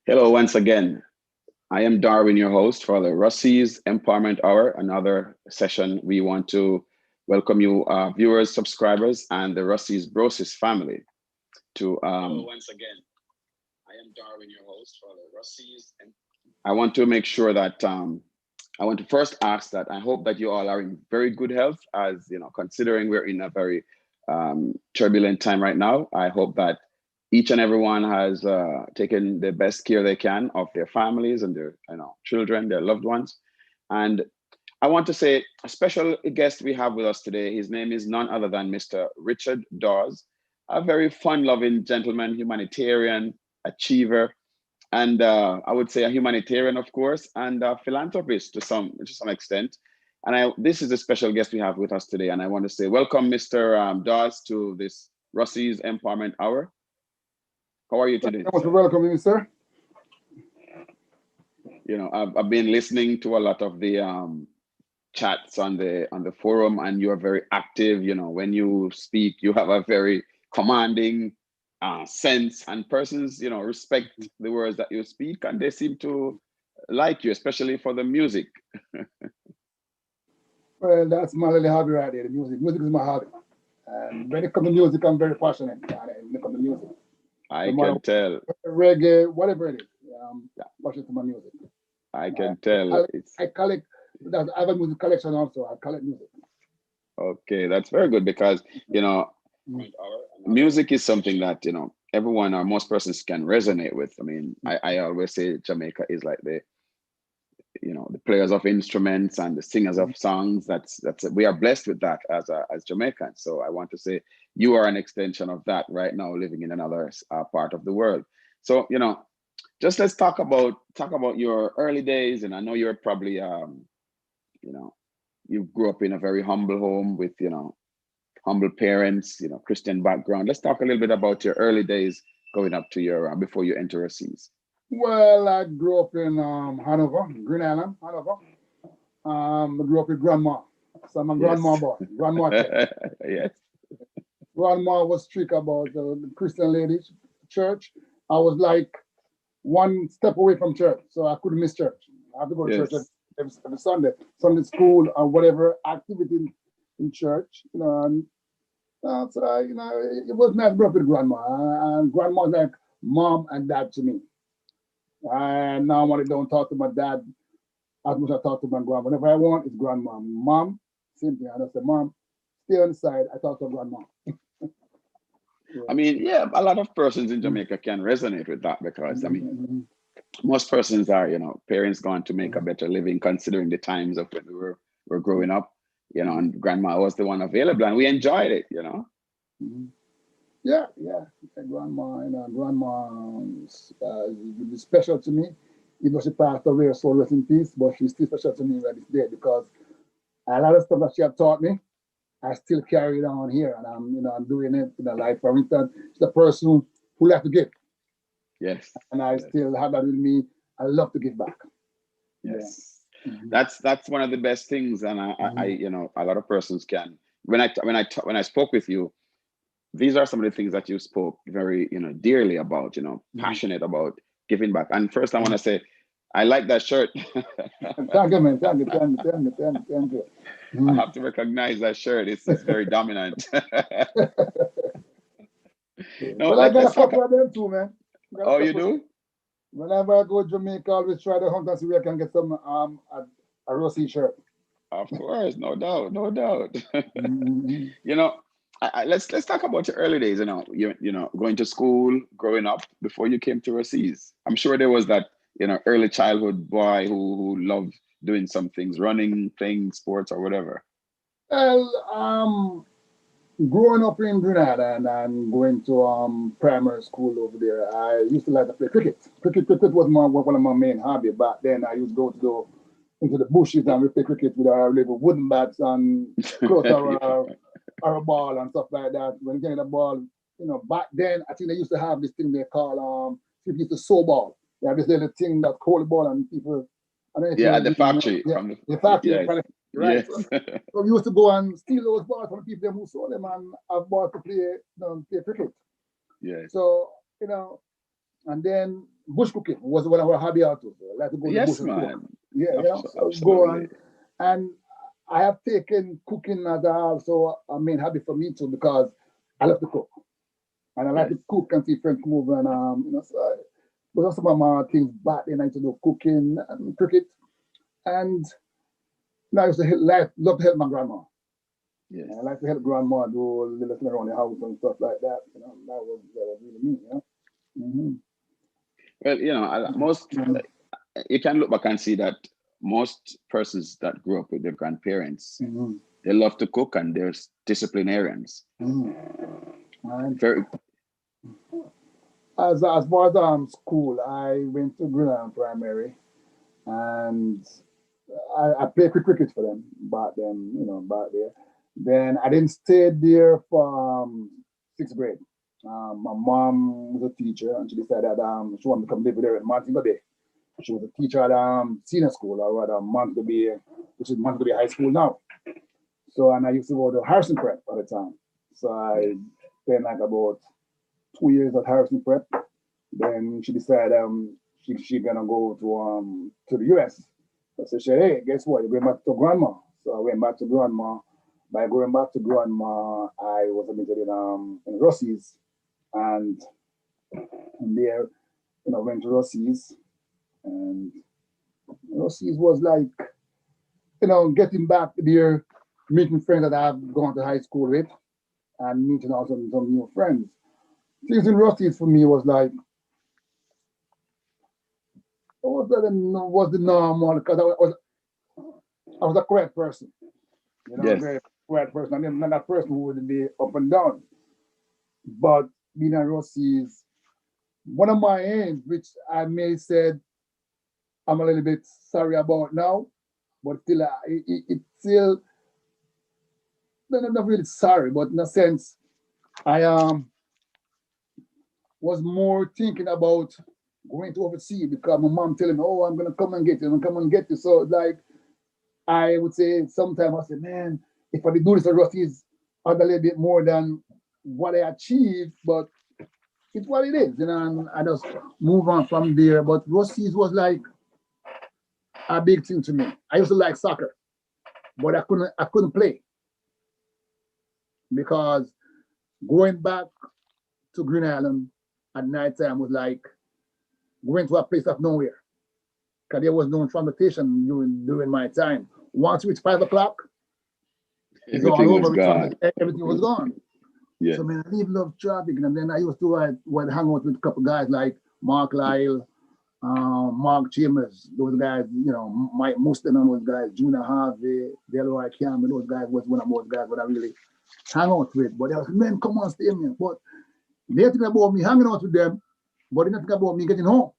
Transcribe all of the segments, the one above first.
Hello, once again. I am Darwin, your host for the Ruseas Empowerment Hour, another session. We want to welcome you, viewers, subscribers, and the Ruseas Brosis family to. Hello, once again. I am Darwin, your host for the Ruseas. I want to make sure that I want to first ask that I hope that you all are in very good health, as you know, considering we're in a very turbulent time right now. I hope that each and everyone has taken the best care they can of their families and their children, their loved ones. And I want to say a special guest we have with us today. His name is none other than Mr. Richard Dawes, a very fun-loving gentleman, humanitarian, achiever, and I would say a humanitarian, of course, and a philanthropist to some extent. And this is a special guest we have with us today, and I want to say welcome, Mr. Dawes, to this Russie's Empowerment Hour. How are you today? Thank you for welcoming me, sir. You know, I've been listening to a lot of the chats on the forum, and you are very active. You know, when you speak, you have a very commanding sense, and persons, you know, respect the words that you speak, and they seem to like you, especially for the music. Well, that's my little hobby right there, the music. Music is my hobby. And when it comes to music, I'm very passionate. When it comes to music. I can tell. Reggae, whatever it is, I'm passionate to my music. I can tell. I collect, I have a music collection also. I collect music. Okay, that's very good because, you know, music is something that, you know, everyone or most persons can resonate with. I mean, I always say Jamaica is like the players of instruments and the singers of songs. That's we are blessed with that as Jamaicans. So I want to say you are an extension of that right now, living in another part of the world. So, you know, just let's talk about your early days. And I know you're probably you know, you grew up in a very humble home with, you know, humble parents, you know, Christian background. Let's talk a little bit about your early days going up to your before you enter overseas. Well, I grew up in Hanover, Green Island, Hanover. I grew up with grandma. So I'm a grandma Yes. boy, grandma child. Yes. Grandma was strict about the Christian ladies church. I was like one step away from church, so I couldn't miss church. I have to go to church Yes. every Sunday, Sunday school or whatever activity in church. You know, and so you know, it was nice growing up with grandma. And grandma was like mom and dad to me. And now when I don't talk to my dad as much as I talk to my grandma. Whenever I want, it's grandma. Mom, same thing. I just say, mom, stay on the side. I talk to grandma. I mean, yeah, a lot of persons in Jamaica can resonate with that because I mean, Mm-hmm. most persons are, you know, parents going to make a better living considering the times of when we were growing up, you know, and grandma was the one available and we enjoyed it, you know. Mm-hmm. Yeah, yeah. Grandma, you know, grandma is special to me. Even though she passed away, so rest in peace, but she's still special to me right this day because a lot of stuff that she had taught me, I still carry it on here, and I'm doing it in a life. For instance, she's the person who likes to give, Yes. and I Yes. still have that in me. I love to give back. Yeah. Yes. Mm-hmm. That's one of the best things. And I Mm-hmm. you know, a lot of persons can when I spoke with you, these are some of the things that you spoke very, you know, dearly about, you know, Mm-hmm. passionate about giving back. And first I want to say I like that shirt. Thank you, man. Thank you, thank you, thank you, thank you, thank you. I Mm-hmm. have to recognize that shirt. It's very dominant. No, Well, I got a let's talk. couple of them too, man. Got a Oh, you couple. do? Whenever I go to Jamaica, I always try to hunt and see where I can get some a Rossi shirt. Of course, no doubt, no doubt. Mm-hmm. You know, let's talk about your early days. You know, you know, going to school, growing up before you came to overseas. I'm sure there was that, you know, early childhood boy who loved doing some things, running, playing sports, or whatever. Well, growing up in Grenada and going to primary school over there, I used to like to play cricket. Cricket was one of my main hobby back then. I used to go to into the bushes and we play cricket with our little wooden bats and close our ball and stuff like that. When you get the ball, back then I think they used to have this thing they call people used to sow ball. They have this little thing that hold the ball and people. I don't know if Yeah, at the you know, factory yeah, from the factory, yes, right? yes. So we used to go and steal those balls from the people who sold them and have balls to play, play cricket. Yes. So, And then bush cooking was one of our hobby also. So I like to go to the bush Yes, and cook. man. Yeah, so go Absolutely. on. And I have taken cooking as also a main hobby for me too because I love to cook. And I like Yes. to cook and see friends come over and so those are some of my things back then. I used to do cooking and cricket. And now I used to love to help my grandma. Yes. And I like to help grandma do a little thing around the house and stuff like that. That was really me, Mm-hmm. Well, most you can look back and see that most persons that grew up with their grandparents, Mm-hmm. they love to cook and they're disciplinarians. Mm-hmm. And Very as far as school, I went to Greenland Primary, and I played cricket for them back then, back there. Then I didn't stay there for sixth grade. My mom was a teacher, and she decided that she wanted to come live with her in Montego Bay. She was a teacher at senior school, or rather Montego Bay, which is Montego Bay High School now. So, and I used to go to Harrison Prep at the time. So I spent like about 2 years at Harrison Prep. Then she decided she gonna go to the US. So she said, hey, guess what? You're going back to grandma. So I went back to grandma. By going back to grandma, I was admitted in Ruseas, and from there, went to Ruseas, and Ruseas was like, getting back there, meeting friends that I've gone to high school with, and meeting also some new friends. Things in Ruseas for me was like, was the normal because I was a quiet person, a yes. very quiet person. I'm not that person who would be up and down. But being a Rossi is one of my aims, which I may said I'm a little bit sorry about now, but still, it's still not really sorry, but in a sense, I was more thinking about going to overseas because my mom telling me, "Oh, I'm gonna come and get you, I'm gonna come and get you." So like I would say sometimes I say, man, if I did do this at Rusty's, I'd a little bit more than what I achieved, but it's what it is, and I just move on from there. But Rusty's was like a big thing to me. I used to like soccer, but I couldn't play because going back to Green Island at night time was like going to a place of nowhere. Because there was no transportation during my time. Once it's 5 o'clock, it's all Everything was over because gone. everything was gone. Yes. So man, I leave love traffic, and then I used to would hang out with a couple guys like Mark Lyle, Mark Chambers, those guys, Mike Mustin and those guys, Junior Harvey, Delroy Campbell, those guys was one of those guys that I really hang out with. But they was, man, come on, stay man. But they think about me hanging out with them, but they not think about me getting home.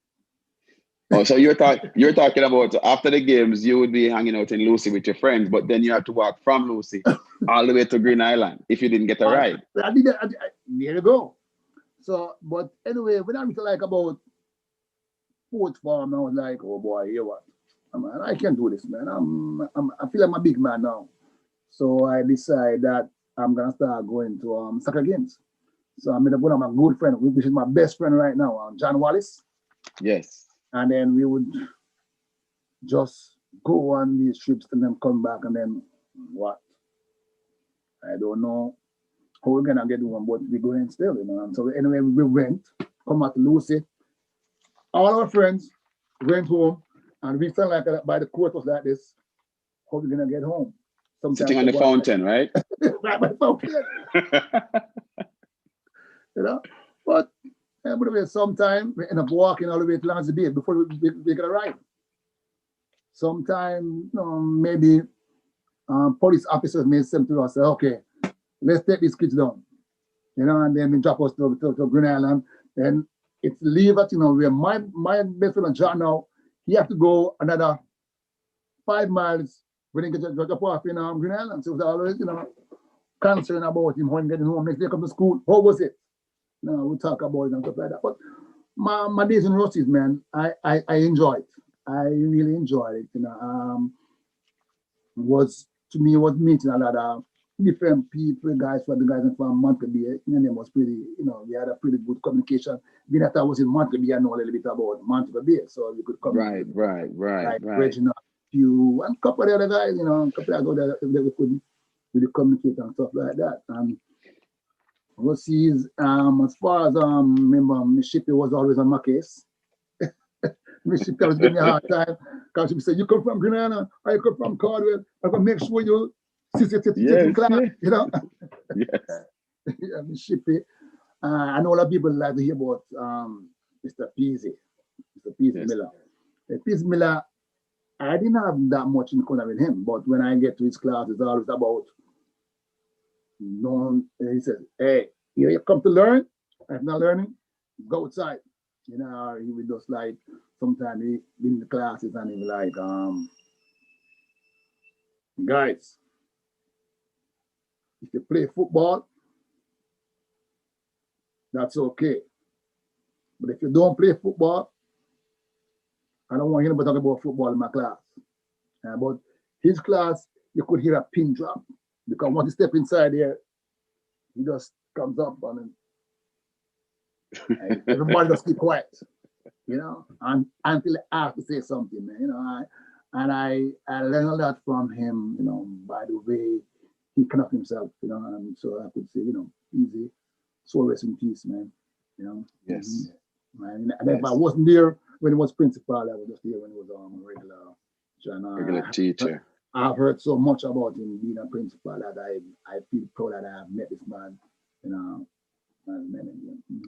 Oh, so you're talking about after the games, you would be hanging out in Lucy with your friends, but then you have to walk from Lucy all the way to Green Island if you didn't get a I, ride. I did that. There you go. So, but anyway, when I was like about fourth form, I was like, oh boy, you know what? I can't do this, man. I feel like I'm a big man now. So I decided that I'm gonna start going to soccer games. So I met up with my good friend, which is my best friend right now, John Wallace. Yes. And then we would just go on these trips and then come back and then what? I don't know how we're gonna get one, but we're going still, And so anyway, we went, come out to Lucy. All our friends went home, and we felt like by the court was like this, how we gonna get home? Sitting Sometimes on I the go outside, fountain, right? right by the fountain, you know. But anyway, sometimes we end up walking all the way to Lance Bay before we get arrive. Sometimes, maybe police officers may say to us, okay, let's take these kids down, and then they drop us to Green Island. Then it's leave at, where my best friend John now, he have to go another 5 miles when he get to drop off in Green Island. So it was always, concerned about him when getting home. Next day come to school, how was it? We talk about it and stuff like that. But my days in Rusty's, man, I enjoyed it. I really enjoyed it. Was to me was meeting a lot of different people, guys, for the guys from Montpellier. And it was pretty, we had a pretty good communication. Being that I was in Montpellier, I know a little bit about Montpellier, so we could communicate. Like Reginald, Hugh, and a couple of the other guys, a couple of other that we could really communicate and stuff like that. And Ruseas, as far as remember, Miss Shippy was always on my case. Miss Shippy was giving me a hard time because she said, "You come from Grenada, or you come from Caldwell. I'm gonna make sure you sit in class." Yes. Yeah, Miss Shippy. I know a lot of people like to hear about Mr. Peasy, Mr. Peasy Miller. Peasy Miller, I didn't have that much in contact with him, but when I get to his class, it's always about he says, "Hey, you come to learn. If not learning, go outside." He would just like sometimes he in the classes and he be like, "Guys, if you play football, that's okay. But if you don't play football, I don't want anybody talking about football in my class." But his class, you could hear a pin drop because once you step inside there, he just comes up and everybody just keep quiet, and until I have to say something, man. I learned a lot from him, by the way he conduct himself, and so I could say, easy, soul rest in peace, man. Yes. And if I wasn't there when he was principal, I was just there when he was regular teacher. I've heard so much about him being a principal that I feel proud that I have met this man,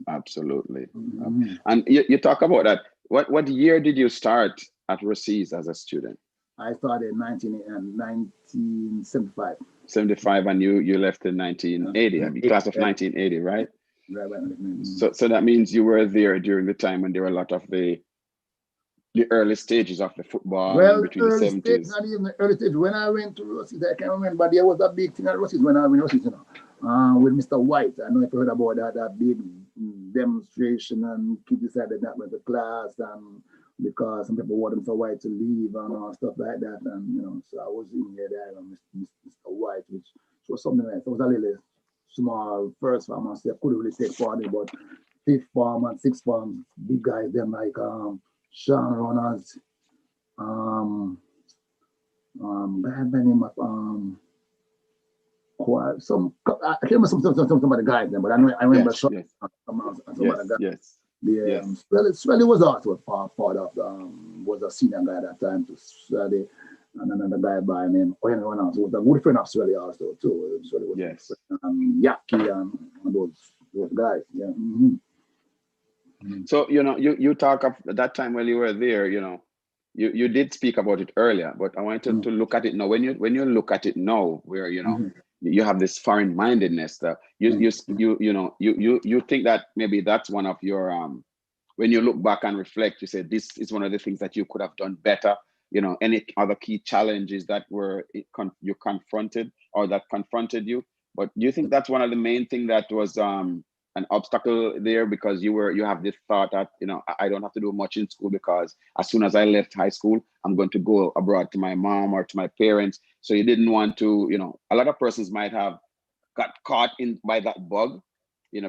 Absolutely. Mm-hmm. And you talk about that. What year did you start at Ruseas as a student? I started in 1975. 75, and you left in 1980. I mean, class of 1980, right? Right. So that means you were there during the time when there were a lot of the early stages of the football between the 70s. Stage, not even the early stage. When I went to Ruseas, I can't remember, but there was a big thing at Ruseas when I went to Ruseas, with Mr. White. I don't know if you heard about that big demonstration, and kids decided not went to class, and because some people wanted Mr. White to leave and stuff like that. And, so I was in there and Mr. White, which was something like, it was a little small first farm, I couldn't really take part in, but fifth farm and sixth farm, big guys, them like, Sean Runners, I had the name of some I can't remember some of the guys then, but I remember some of the guys. Swelly was also part of was a senior guy at that time to Swelly, and another guy by name anyone else was a good friend of Swelly also too. Swelly was Yaki and those guys. Yeah. Mm-hmm. So you talk of that time when you were there, you did speak about it earlier, but I wanted to look at it now. When you look at it now, where you have this foreign mindedness that you think that maybe that's one of your when you look back and reflect, you say this is one of the things that you could have done better. Any other key challenges that you confronted or that confronted you. But do you think that's one of the main thing that was an obstacle there, because you have this thought that I don't have to do much in school because as soon as I left high school I'm going to go abroad to my mom or to my parents, so you didn't want to, a lot of persons might have got caught in by that bug,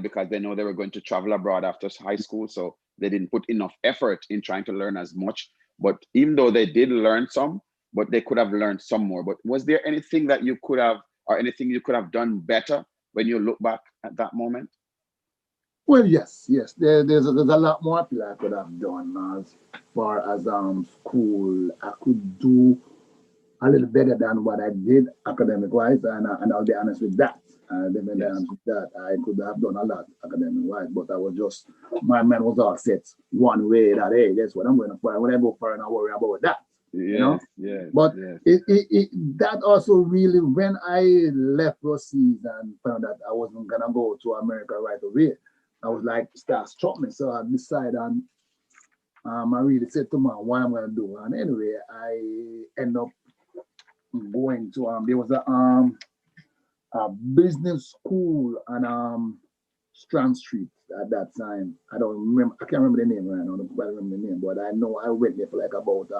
because they know they were going to travel abroad after high school, so they didn't put enough effort in trying to learn as much. But even though they did learn some, but they could have learned some more. But was there anything that you could have, or anything you could have done better when you look back at that moment? Well, yes. There's a lot more I could have done as far as school. I could do a little better than what I did academic wise, and I'll be honest with that. I could have done a lot academic wise, but I was just, my mind was all set one way that, hey, that's what I'm going to for. When I go for, and I worry about that. But that also really, when I left Ruseas and found that I wasn't gonna go to America right away, I was like, start struggling. So I decided, and I really said to my what I'm gonna do. And anyway, I end up going to there was a business school on Strand Street at that time. I can't remember the name right now. I don't quite remember the name, but I know I went there for like about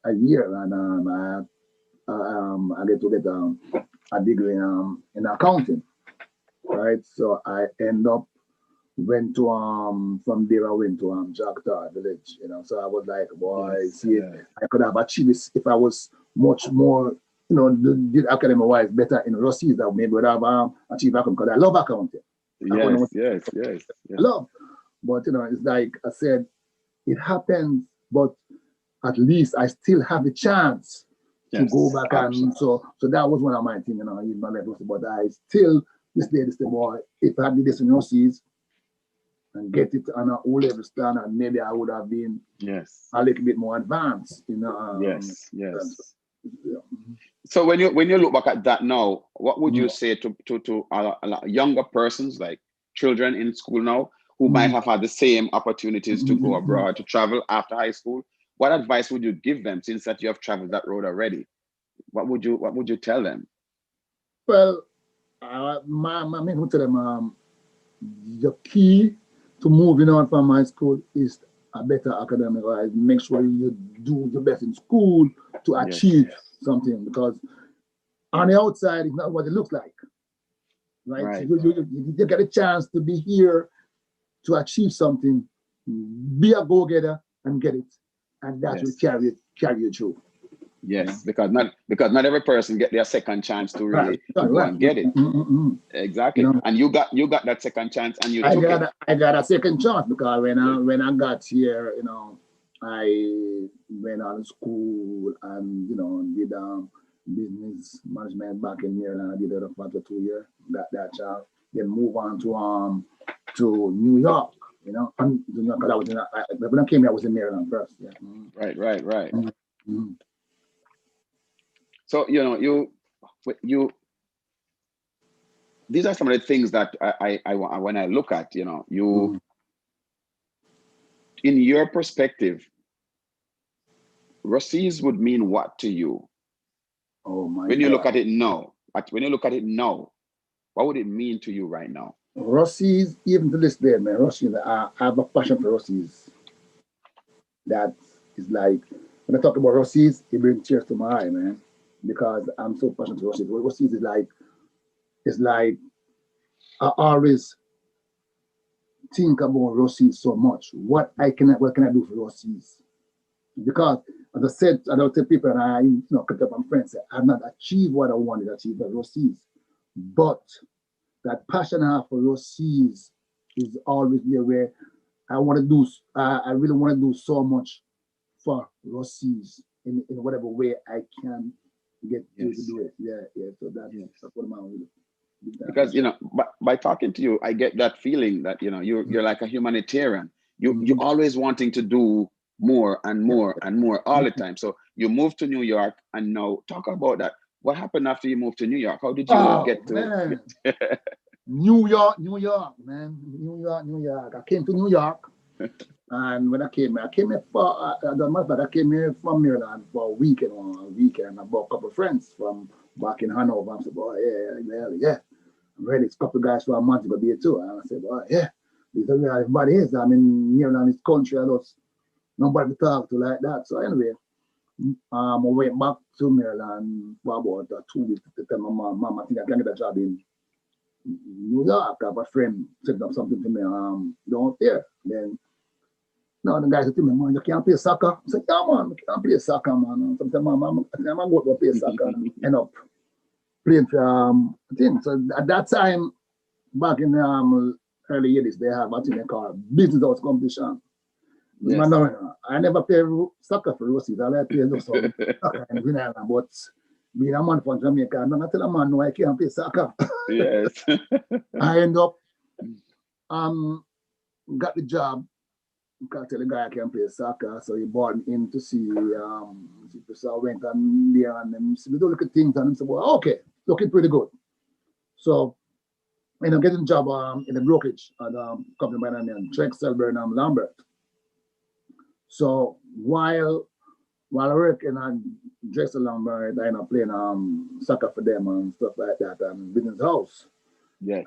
a year, and I get to get a degree in accounting, right? So I end up went to from there I went to Jakarta village, you know. So I was like, boy, Yes, see, yeah. I could have achieved this if I was much more, you know, did academic wise better in Ruseas that maybe would have achieved accounting because I love accounting. Yes, yes, yes, I yes, love, but you know, it's like I said, it happens, but at least I still have the chance to go yes, back and absolutely. so that was one of my things, you know, in my level. But I still this day, boy, if I did this in Ruseas and get it on an O-level standard, maybe I would have been Yes, a little bit more advanced, you know. yes, Terms yes. yeah. So when you look back at that now, what would you Mm, say to a lot younger persons, like children in school now, who might mm, have had the same opportunities to mm, go mm, mm. abroad, to travel after high school? What advice would you give them, since that you have traveled that road already? What would you tell them? Well, my main would tell them the key to moving on from high school is a better academic life. Make sure you do your best in school to Yes, achieve something because on the outside it's not what it looks like, right? So right. you get a chance to be here to achieve something, be a go-getter and get it, and that will Yes, carry you through. Yeah. yes. Because not every person get their second chance to Right, really to right, go right. and get it. You Exactly. know, And you got that second chance and you took it. I got a second chance because Yes. when I got here, you know, I went on school and you know did business management back in Maryland. I did it for 2 years. That job. Then move on to New York. You know, and New York. 'Cause I was in. When I came here, I was in Maryland first. Yeah. Right, right, right. Mm-hmm. So you these are some of the things that when I look at, you, Mm-hmm. in your perspective, Ruseas would mean what to you Oh my when you look God. at it now? When you look at it now, what would it mean to you right now? Russies, even to this day, man, Russies, I have a passion for Russies. That is like when I talk about Russies, it brings tears to my eye, man, because I'm so passionate for Russies. Russies is like it's like I always think about Russies so much. What can I do for Russies? Because as I said, I don't tell people and I cut up my friends, I've not achieved what I wanted to achieve by Russies. But that passion I have for Russies is always there where I want to do I really want to do so much for Russies in whatever way I can get to Yes, do it. Yeah, yeah. So yes. that's what I'm really big time Because passion. by talking to you, I get that feeling that you're like a humanitarian. You Mm-hmm. always wanting to do more and Yeah. more and more all the time. So you moved to New York, and now talk about that. What happened after you moved to New York? How did you Oh get to? man, New York, man, New York. I came to New York, and when I came here for the matter, I came here from Maryland for a weekend. I brought a couple of friends from back in Hanover. I said, boy, yeah. I'm ready. It's a couple of guys for a month to go there too. And I said, boy, yeah. These are where everybody is. I mean, Maryland is country. I just nobody to talk to like that. So anyway, I went back to Maryland for about 2 weeks to tell my mom, I think I can get a job in New York. I have a friend set up something for me down there. Then no, the guy said to me, man, you can't play soccer. I said, yeah, man, I can't play soccer, man. Sometimes I'm going to play soccer and end up playing for thing. So at that time, back in the early 80s, they have a thing they call business house competition. Man, Yes. no, I never play soccer for Ruseas. I like play some soccer in Green Island, but being a man from Jamaica, I'm not tell a man no, I can't play soccer. Yes. I end up um got the job. Can't tell the guy I can play soccer, so he brought me in to see. So I went and there and then we do look at things and he said, well, okay, looking pretty good. So I ended up getting a job in the brokerage at company by the name Drexel Burnham Lambert. So while I work in Drexel Lambert, I ended up playing soccer for them and stuff like that and business house. And, Yes.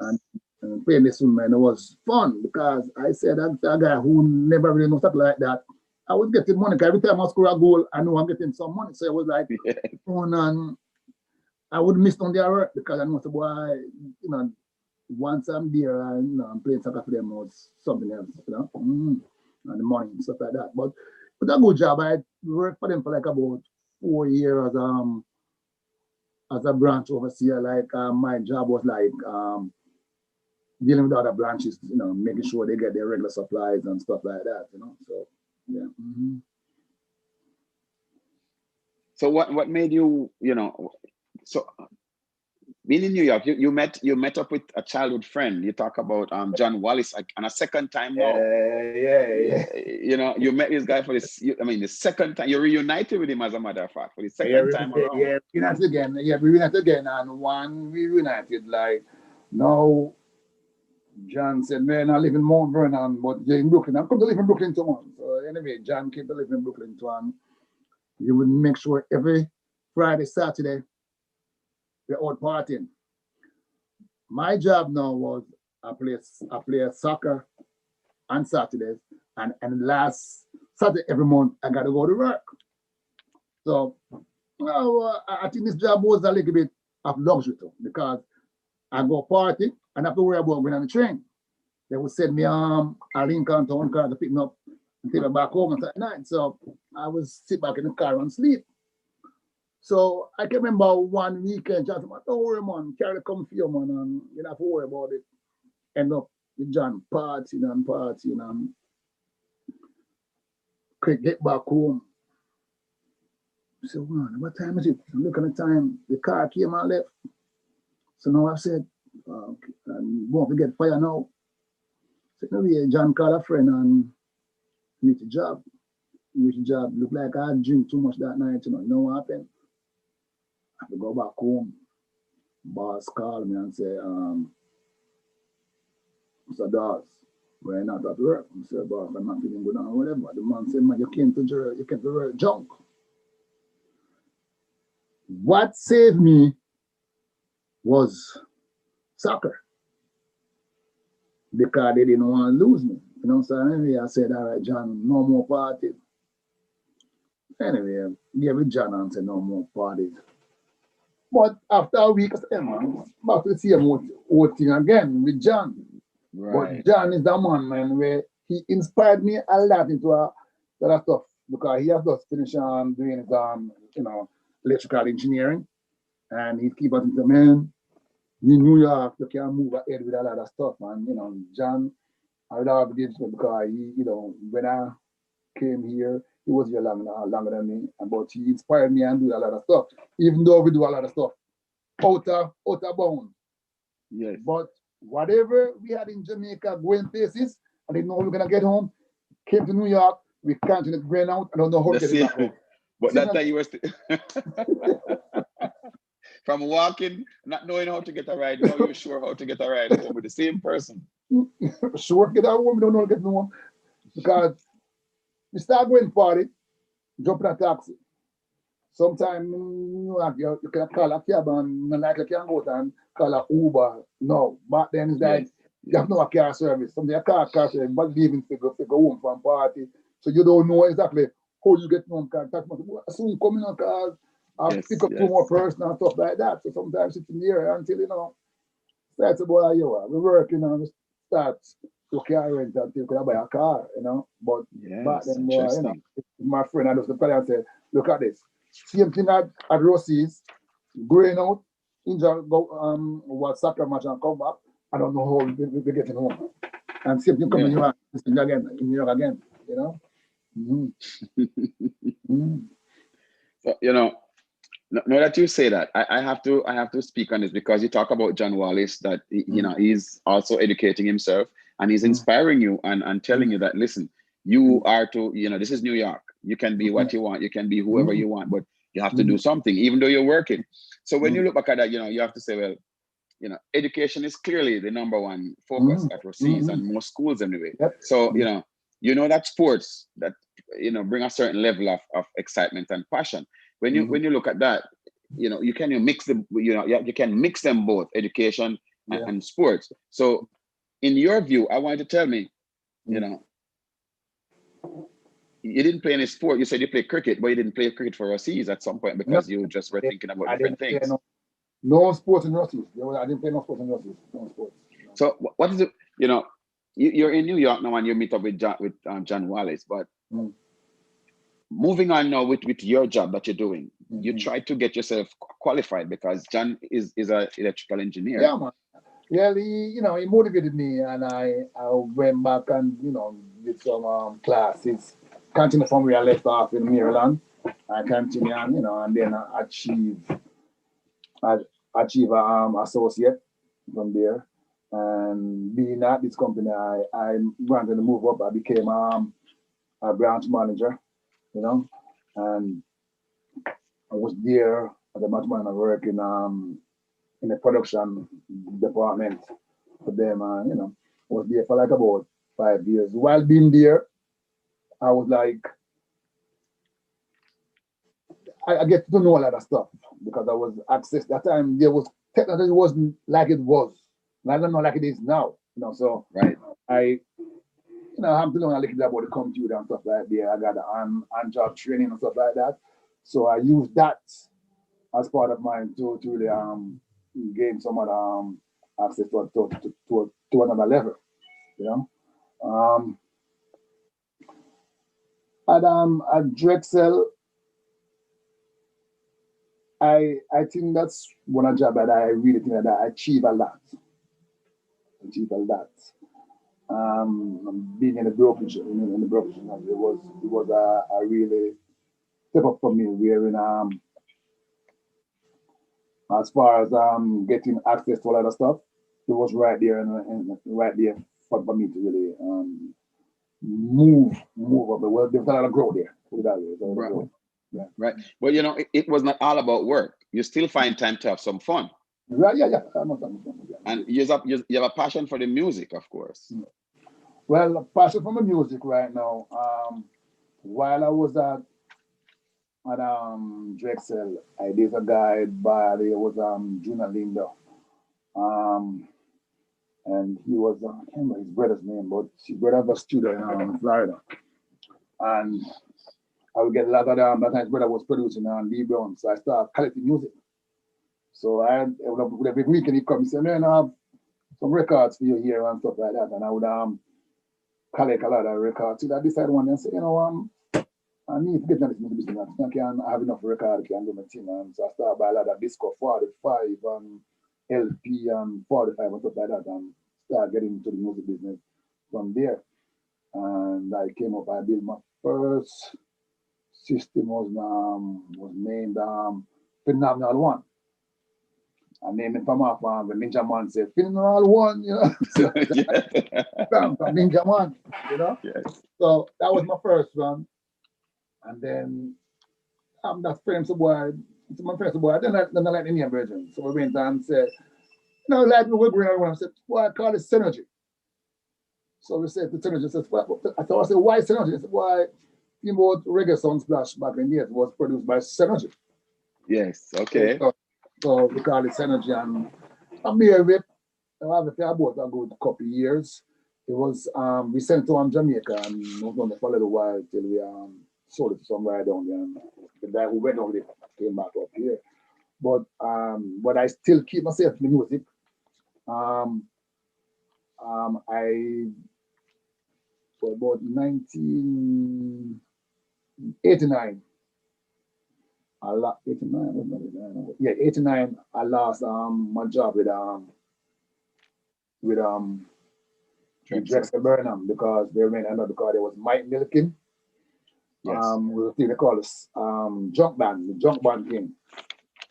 and playing this with man, it was fun because I said that a guy who never really knows stuff like that. I was getting money. Every time I score a goal, I know I'm getting some money. So I was like, Yeah. and I would miss on their work because I know the boy, once I'm there and I'm playing soccer for them or something else, and the money and stuff like that. But a good job. I worked for them for like about 4 years as a branch overseer. Like my job was like dealing with other branches, making sure they get their regular supplies and stuff like that, So yeah. So what made you, so being in New York, you met up with a childhood friend. You talk about John Wallace and a second time now. Yeah. You met this guy for this. The second time you reunited with him, as a matter of fact, for the second time around. Yeah, we reunited again. Yeah, we reunited again, and one we reunited like now. John said, "Man, I live in Mount Vernon, but you're in Brooklyn. I'm come to live in Brooklyn too, man." So anyway, John came to live in Brooklyn too, and you would make sure every Friday, Saturday, we're out partying. My job now was I play soccer on Saturdays, and last Saturday every month I got to go to work. So I think this job was a little bit of luxury too, because I go party and I have to worry about going on the train. They would send me a Lincoln Town car to pick me up and take me back home at night. So I would sit back in the car and sleep. So I can remember one weekend, John said, "Don't worry, man, carry the come for you, man, and you don't have to worry about it." End up with John partying and quick get back home. I said, "Man, what time is it?" I'm looking at the time, the car came and left. So now I said, okay, won't forget fire now. So no, yeah, John called a friend and reached a job. Looked like I drink too much that night, you know what happened? I have to go back home. Boss called me and say, Mr. Dawes, we're not at work. I said, "Boss, I'm not feeling good or whatever." The man said, "Man, you came to work junk." What saved me was soccer, because they didn't want to lose me. So anyway, I said, "All right, John, no more parties." Anyway, gave it John and said, "No more parties." But after a week, I said, "Hey, man, back to the same old thing again with John." Right. But John is the man, where he inspired me a lot into a lot of stuff, because he has just finished doing his electrical engineering, and he keep on saying, "Man, in New York, you can move ahead with a lot of stuff." And John, I would have given him, because when I came here, he was here longer than me, but he inspired me and do a lot of stuff. Even though we do a lot of stuff out of bounds. Yes. But whatever we had in Jamaica going places, I didn't know we were gonna get home. Came to New York, we continued going out. I don't know how to get it back home. But that time you were from walking, not knowing how to get a ride. Now you're sure how to get a ride home with the same person. Sure, get out home. We don't know how to get home, because we start going party, jump in a taxi. Sometimes you can call a cab and like you can go and call a Uber. No, back then it's like you have no car service. Something a car service, but leaving to go home from party. So you don't know exactly how you get home. Soon coming on cars, I'll pick up two more person and stuff like that. So sometimes it's in the area until starts about a year. We're working on start to carry rent until you can buy a car, But back then, my friend, I just look at it and say, "Look at this. Same thing at Ruseas, going out, enjoy what soccer match and come back. I don't know how we're getting home. And same thing coming in New York again, So, now that you say that, I have to speak on this, because you talk about John Wallace, that he's also educating himself, and he's inspiring you and telling you that, listen, you are to, this is New York. You can be what you want. You can be whoever you want, but you have to do something, even though you're working. So when you look back at that, you have to say, well, education is clearly the number one focus at Ruseas and most schools anyway. Yep. So, that sports that, bring a certain level of excitement and passion. When you look at that, you can mix them, you can mix them both, education and sports. So in your view, I want you to tell me, you didn't play any sport. You said you played cricket, but you didn't play cricket for Ruseas at some point No, because you just were thinking about I different didn't play things. no sports in Russian. I didn't play no sports in Russian. No sports. No. So what is it? You know, you're in New York now and you meet up with John Wallace, but Mm. moving on now with your job that you're doing, you Mm-hmm. try to get yourself qualified because John is an electrical engineer. Yeah, man. Well, he motivated me, and I went back and did some classes. Continued from where I left off in Maryland. I continued, and then I achieve associate from there. And being at this company, I wanted to move up. I became a branch manager, and I was there as a branch manager working in the production department for them. I was there for like about 5 years. While being there, I was like, I get to know a lot of stuff because I was access that time. There was technology wasn't like it was, and I don't know like it is now. So Right. I have to learn a little bit about the computer and stuff like that. I got on-job training and stuff like that. So I use that as part of mine to really gain some other access to another level. You know, um, at Drexel, I think that's one job that I really think that I achieve a lot. Achieve a lot. Being in the brokerage, in the brokerage, it was a really step up for me. Wherein as far as getting access to a lot of stuff, it was right there and right there for me to really move up. Well, there's a lot of growth there. Put it that way. There's a lot of Right. growth. Yeah. Right. Well, it was not all about work. You still find time to have some fun. Right. Yeah. And you have a passion for the music, of course. Well, passion for my music right now. While I was at Drexel, I did a guy by there was Juna Lindo. Um, and he was I can't remember his brother's name, but his brother was a student in Florida. And I would get a lot of that time his brother was producing on D Brown. So I started collecting music. So every weekend he come and say, man, I have some records for you here and stuff like that. And I would collect a lot of records. So I decided one day and say, I need to get into this music business. I can't have enough record, I can do my thing. And so I started by a lot of disco 45 and LP and 45 and stuff like that, and start getting into the music business from there. And I came up, I built my first system was named Phenomenal One. I named it from off the Ninja Man said, Phenomenal One, So, from Ninja Man, Yes. So that was my first one. And then that friends boy, my friends boy, I didn't like the Indian version. So we went and said, like we were going around. I said, why I call it synergy? So we said the synergy says, I thought I said, why synergy? I said, why Steamboat Reggae Song Splash back in the years was produced by Synergy. Yes. Okay. So we call it Synergy, and I'm here with I about a good couple of years. It was we sent to Jamaica and moved on for a little while till we sold it to somewhere down there. And the guy who went over there came back up here. But I still keep myself in the music. I for about 1989. I lost 89. Yeah, 89. I lost my job with Drexel Burnham because they ran another because there was Mike Milken. Yes. They call us junk band, the junk band king.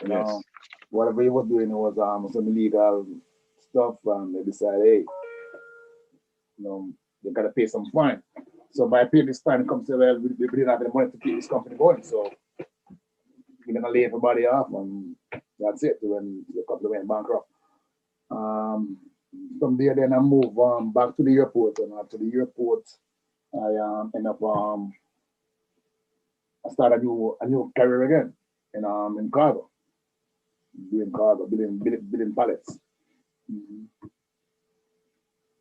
Yes. Whatever he was doing, it was some illegal stuff, and they decided, hey, they gotta pay some fine. So by paying this fine, it comes to well, we didn't have the money to keep this company going, so we're gonna lay everybody off, and that's it. When the company went bankrupt. From there, then I moved back to the airport, and after the airport, I end up I started a new career again in cargo, doing cargo, building pallets. Mm-hmm.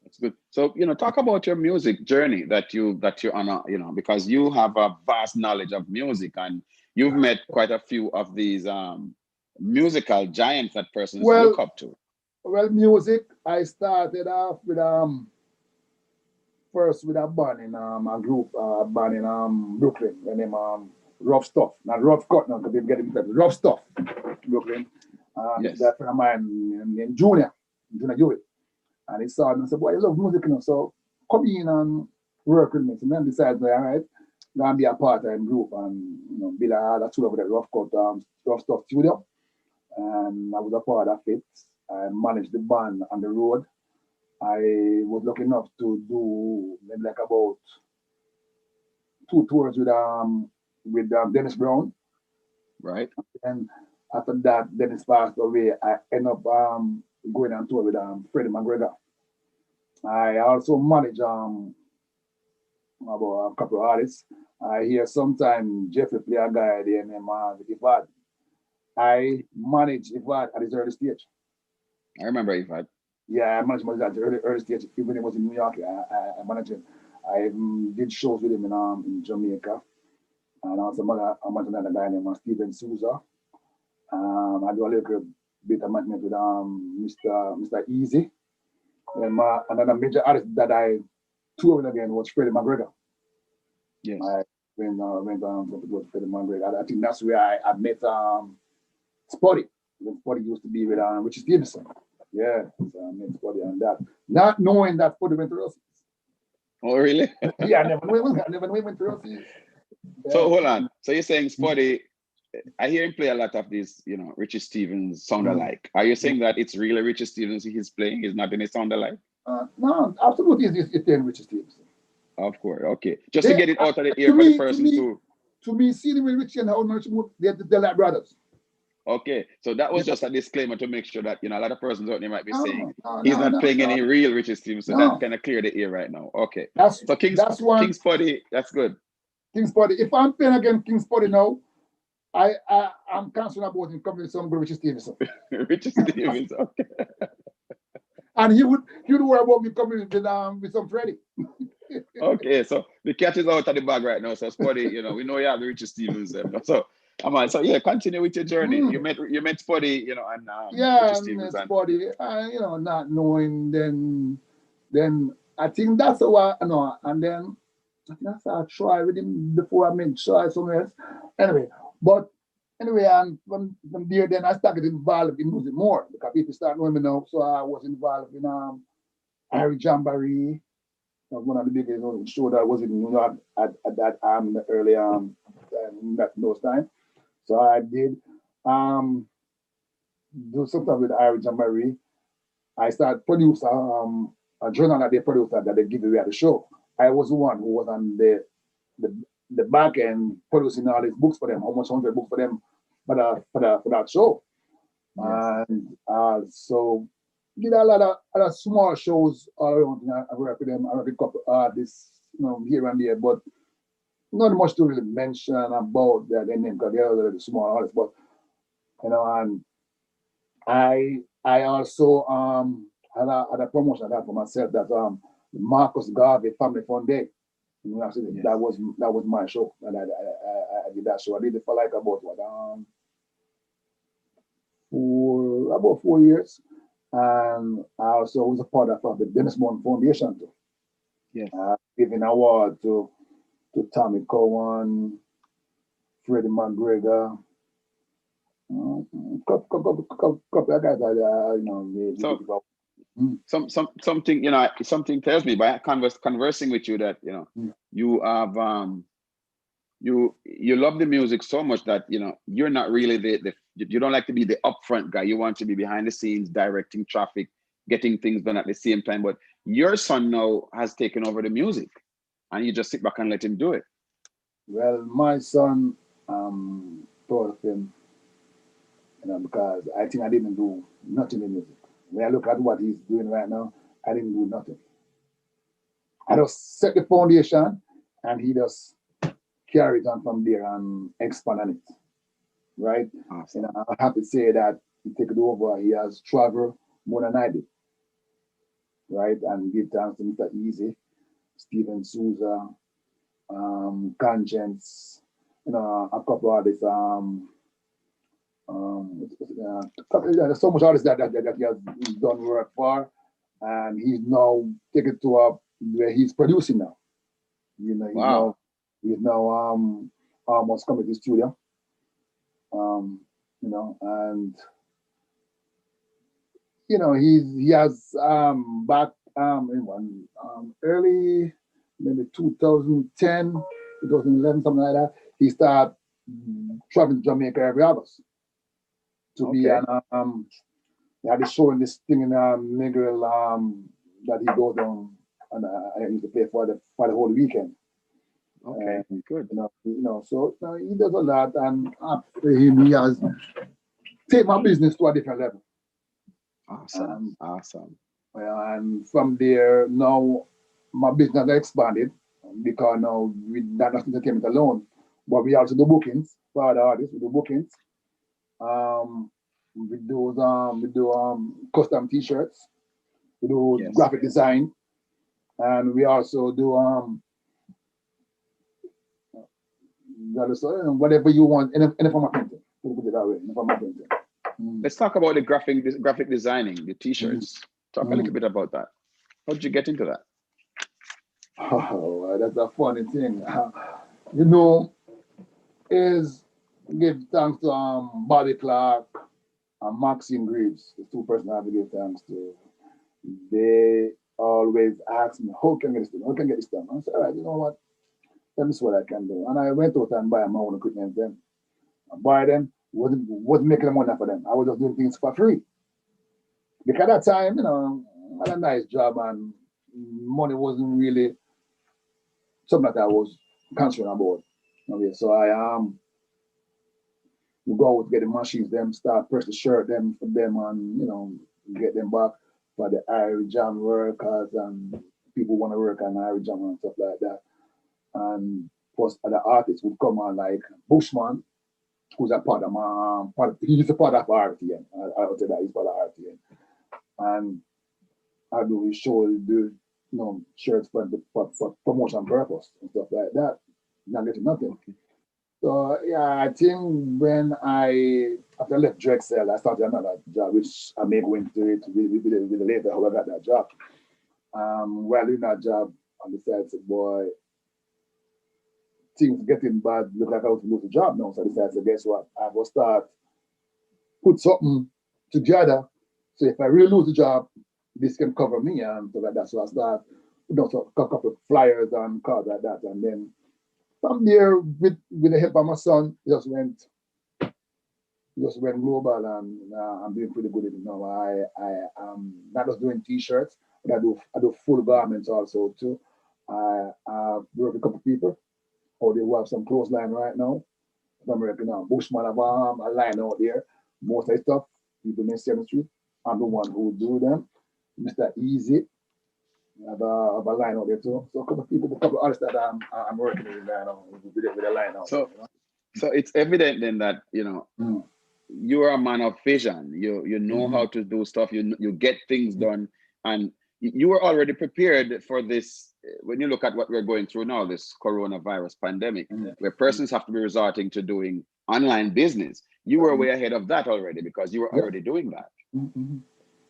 That's good. So, talk about your music journey that you're on, because you have a vast knowledge of music and you've met quite a few of these musical giants that persons look Well, up to. music. I started off with first with a band in a group band in Brooklyn. The name Rough Stuff, not Rough Cut now because they get it Rough Stuff, Brooklyn. Yes. That friend of mine named Junior Hewitt, and he saw me and said, "Boy, you love music, so come in and work with me." So then decided, all right, gonna be a part-time group and build a tool over the Rough Cut Rough Stuff studio, and I was a part of it. I managed the band on the road. I was lucky enough to do maybe like about 2 tours with Dennis Brown, Right. and after that Dennis passed away. I ended up going on tour with Freddie McGregor. I also manage about a couple of artists. I hear sometimes Jeffrey play a guy there named Ivad. I manage Ivad at his early stage. I remember Ifad. Yeah, I managed him at the early stage. Even when he was in New York, I managed him. I did shows with him in Jamaica. And also I managed another guy named Steven Souza. I do a little bit of management with Mr. Easy. And another major artist that I toured with again was Freddie McGregor. Yes. I went to go to Freddie McGregor. I think that's where I met Spotty. When Spotty used to be with Richie Stevenson. Yeah, so I met Spotty on that. Not knowing that Spotty went to Ruseas. Oh, really? Yeah, I never knew he went to Ruseas. Yeah. So hold on. So you're saying Spotty, I hear him play a lot of these, Richie Stevens sound Mm. alike. Are you saying that it's really Richie Stevens he's playing? He's not any sound alike? No, absolutely, it's then Richie Stevenson. Of course. Okay. Just to They, get it out of the to ear for the me, to persons me, who. to me, seeing with Richie and how much they're like brothers. Okay. So that Yeah. was just a disclaimer to make sure that, a lot of persons out there might be saying No, no, he's no, not no, playing no, any real Richie Stevens. So that no. kind of clear the ear right now. Okay. That's So that's one King's Spotty, that's good. King's Party. If I'm playing against King's Party now, I'm concerned about him coming with some good Richie Stevenson. Richie Stevens. Okay. And he would worry about me coming with some Freddie. Okay. So the cat is out of the bag right now. So Spotty, we know you have the Richie Stevens. So I'm on. So yeah, continue with your journey. Mm. You met Spotty, and Richie Yeah, and Stevens it's and body, not knowing then I think that's what I know. And then I think that's how I try with him before I meant try somewhere else. Anyway, but anyway, and from there then I started involved in music more because people start knowing me now. So I was involved in Harry Jamboree. That was one of the biggest show that was in New York at that the early those time. So I did do something with Irish and Marie. I started produce a journal that they produced that they give away at the show. I was the one who was on the, the back end producing all these books for them, almost 100 books for them for that show. yes. And so did a lot of other small shows all around. I work with them. I work with a couple artists, here and there, but not much to really mention about their name because they're the small artists. But and I also had a promotion I had for myself that Marcus Garvey Family Fun Day. Yes. That was my show, and I did that show. I did it for like about what for about 4 years, and I also was a part of the Dennis Brown Foundation too, Yes. giving award to Tommy Cowan, Freddie McGregor, couple of guys that they So give out. Mm, something something tells me by conversing with you that mm. you have you love the music so much that you're not really the you don't like to be the upfront guy. You want to be behind the scenes, directing traffic, getting things done at the same time. But your son now has taken over the music, and you just sit back and let him do it. Well, my son, proud of him, because I think I didn't do nothing in music. When I look at what he's doing right now, I didn't do nothing. I just set the foundation, and he just carried on from there and expand on it. Right? Awesome. I have to say that he took it over. He has traveled more than I did. right? And give thanks to Mr. Easy, Stephen Souza, Conscience, a couple of this there's so much artists that he has done work for, and he's now taken to up where he's producing now. Wow. He's now almost coming to the studio. And he has back in one early maybe 2010, 2011, something like that. He started traveling to Jamaica every August to be Okay. an they had this show in this thing in Miguel that he goes on and I used to play for the whole weekend. Okay. And Good. so he does a lot, and after him, he has take my business to a different level. Awesome. Um, Awesome. and from there, now my business has expanded because now we not just entertainment alone, but we also do bookings for other artists. We do bookings. Um, we do custom T-shirts. We do Yes. graphic design, and we also do whatever you want in form of painting. Put it that way, in form of painting. Mm. Let's talk about the graphic designing, the Mm. t-shirts. Talk a Mm. little bit about that. How did you get into that? Oh, that's a funny thing. You know, is give thanks to Bobby Clark and Maxine Greaves, the two persons I have to give thanks to. They always ask me, how can I get this done? How can I get this done? I said, all right, you know what? Let me see what I can do. And I went out and buy my own equipment then. I buy them, wasn't making money for them. I was just doing things for free. Because at that time, I had a nice job and money wasn't really something that I was concerned about. Okay, so I we go out get the machines, them start press the shirt them for them and get them back for the Irish jam workers and people want to work on Irish jam and stuff like that. And plus other artists would come on like Bushman, who's a part of my he's a part of RTN. I'll tell that he's part of RTN. And I do his show, do shirts for promotion purpose and stuff like that. Not getting nothing. Okay. So yeah, I think when after I left Drexel, I started another job, which I may go into it with later how I got that job. While doing that job, I decided, to, boy, things getting bad, look like I was to lose the job now. So I decided, guess what? I will start put something together. So if I really lose the job, this can cover me and so like that. So I start, so a couple of flyers and cards like that, and then from there, with the help of my son, it just went global, and I'm doing pretty good at it now. I am not just doing T-shirts, but I do full garments also too. I work with a couple of people. Or they will have some clothes line right now. I'm working on Bushman have a line out there. Most of the stuff people may see on the street. I'm the one who do them. Mr. Easy have a line out there too. So a couple of people, a couple of artists that I'm working with right now with a line out So so it's evident then that there. you are a man of vision. You know Mm-hmm. how to do stuff. You get things done, and you were already prepared for this. When you look at what we're going through now, this coronavirus pandemic, where persons have to be resorting to doing online business, you were Mm-hmm. way ahead of that already because you were Yeah. already doing that. Mm-hmm.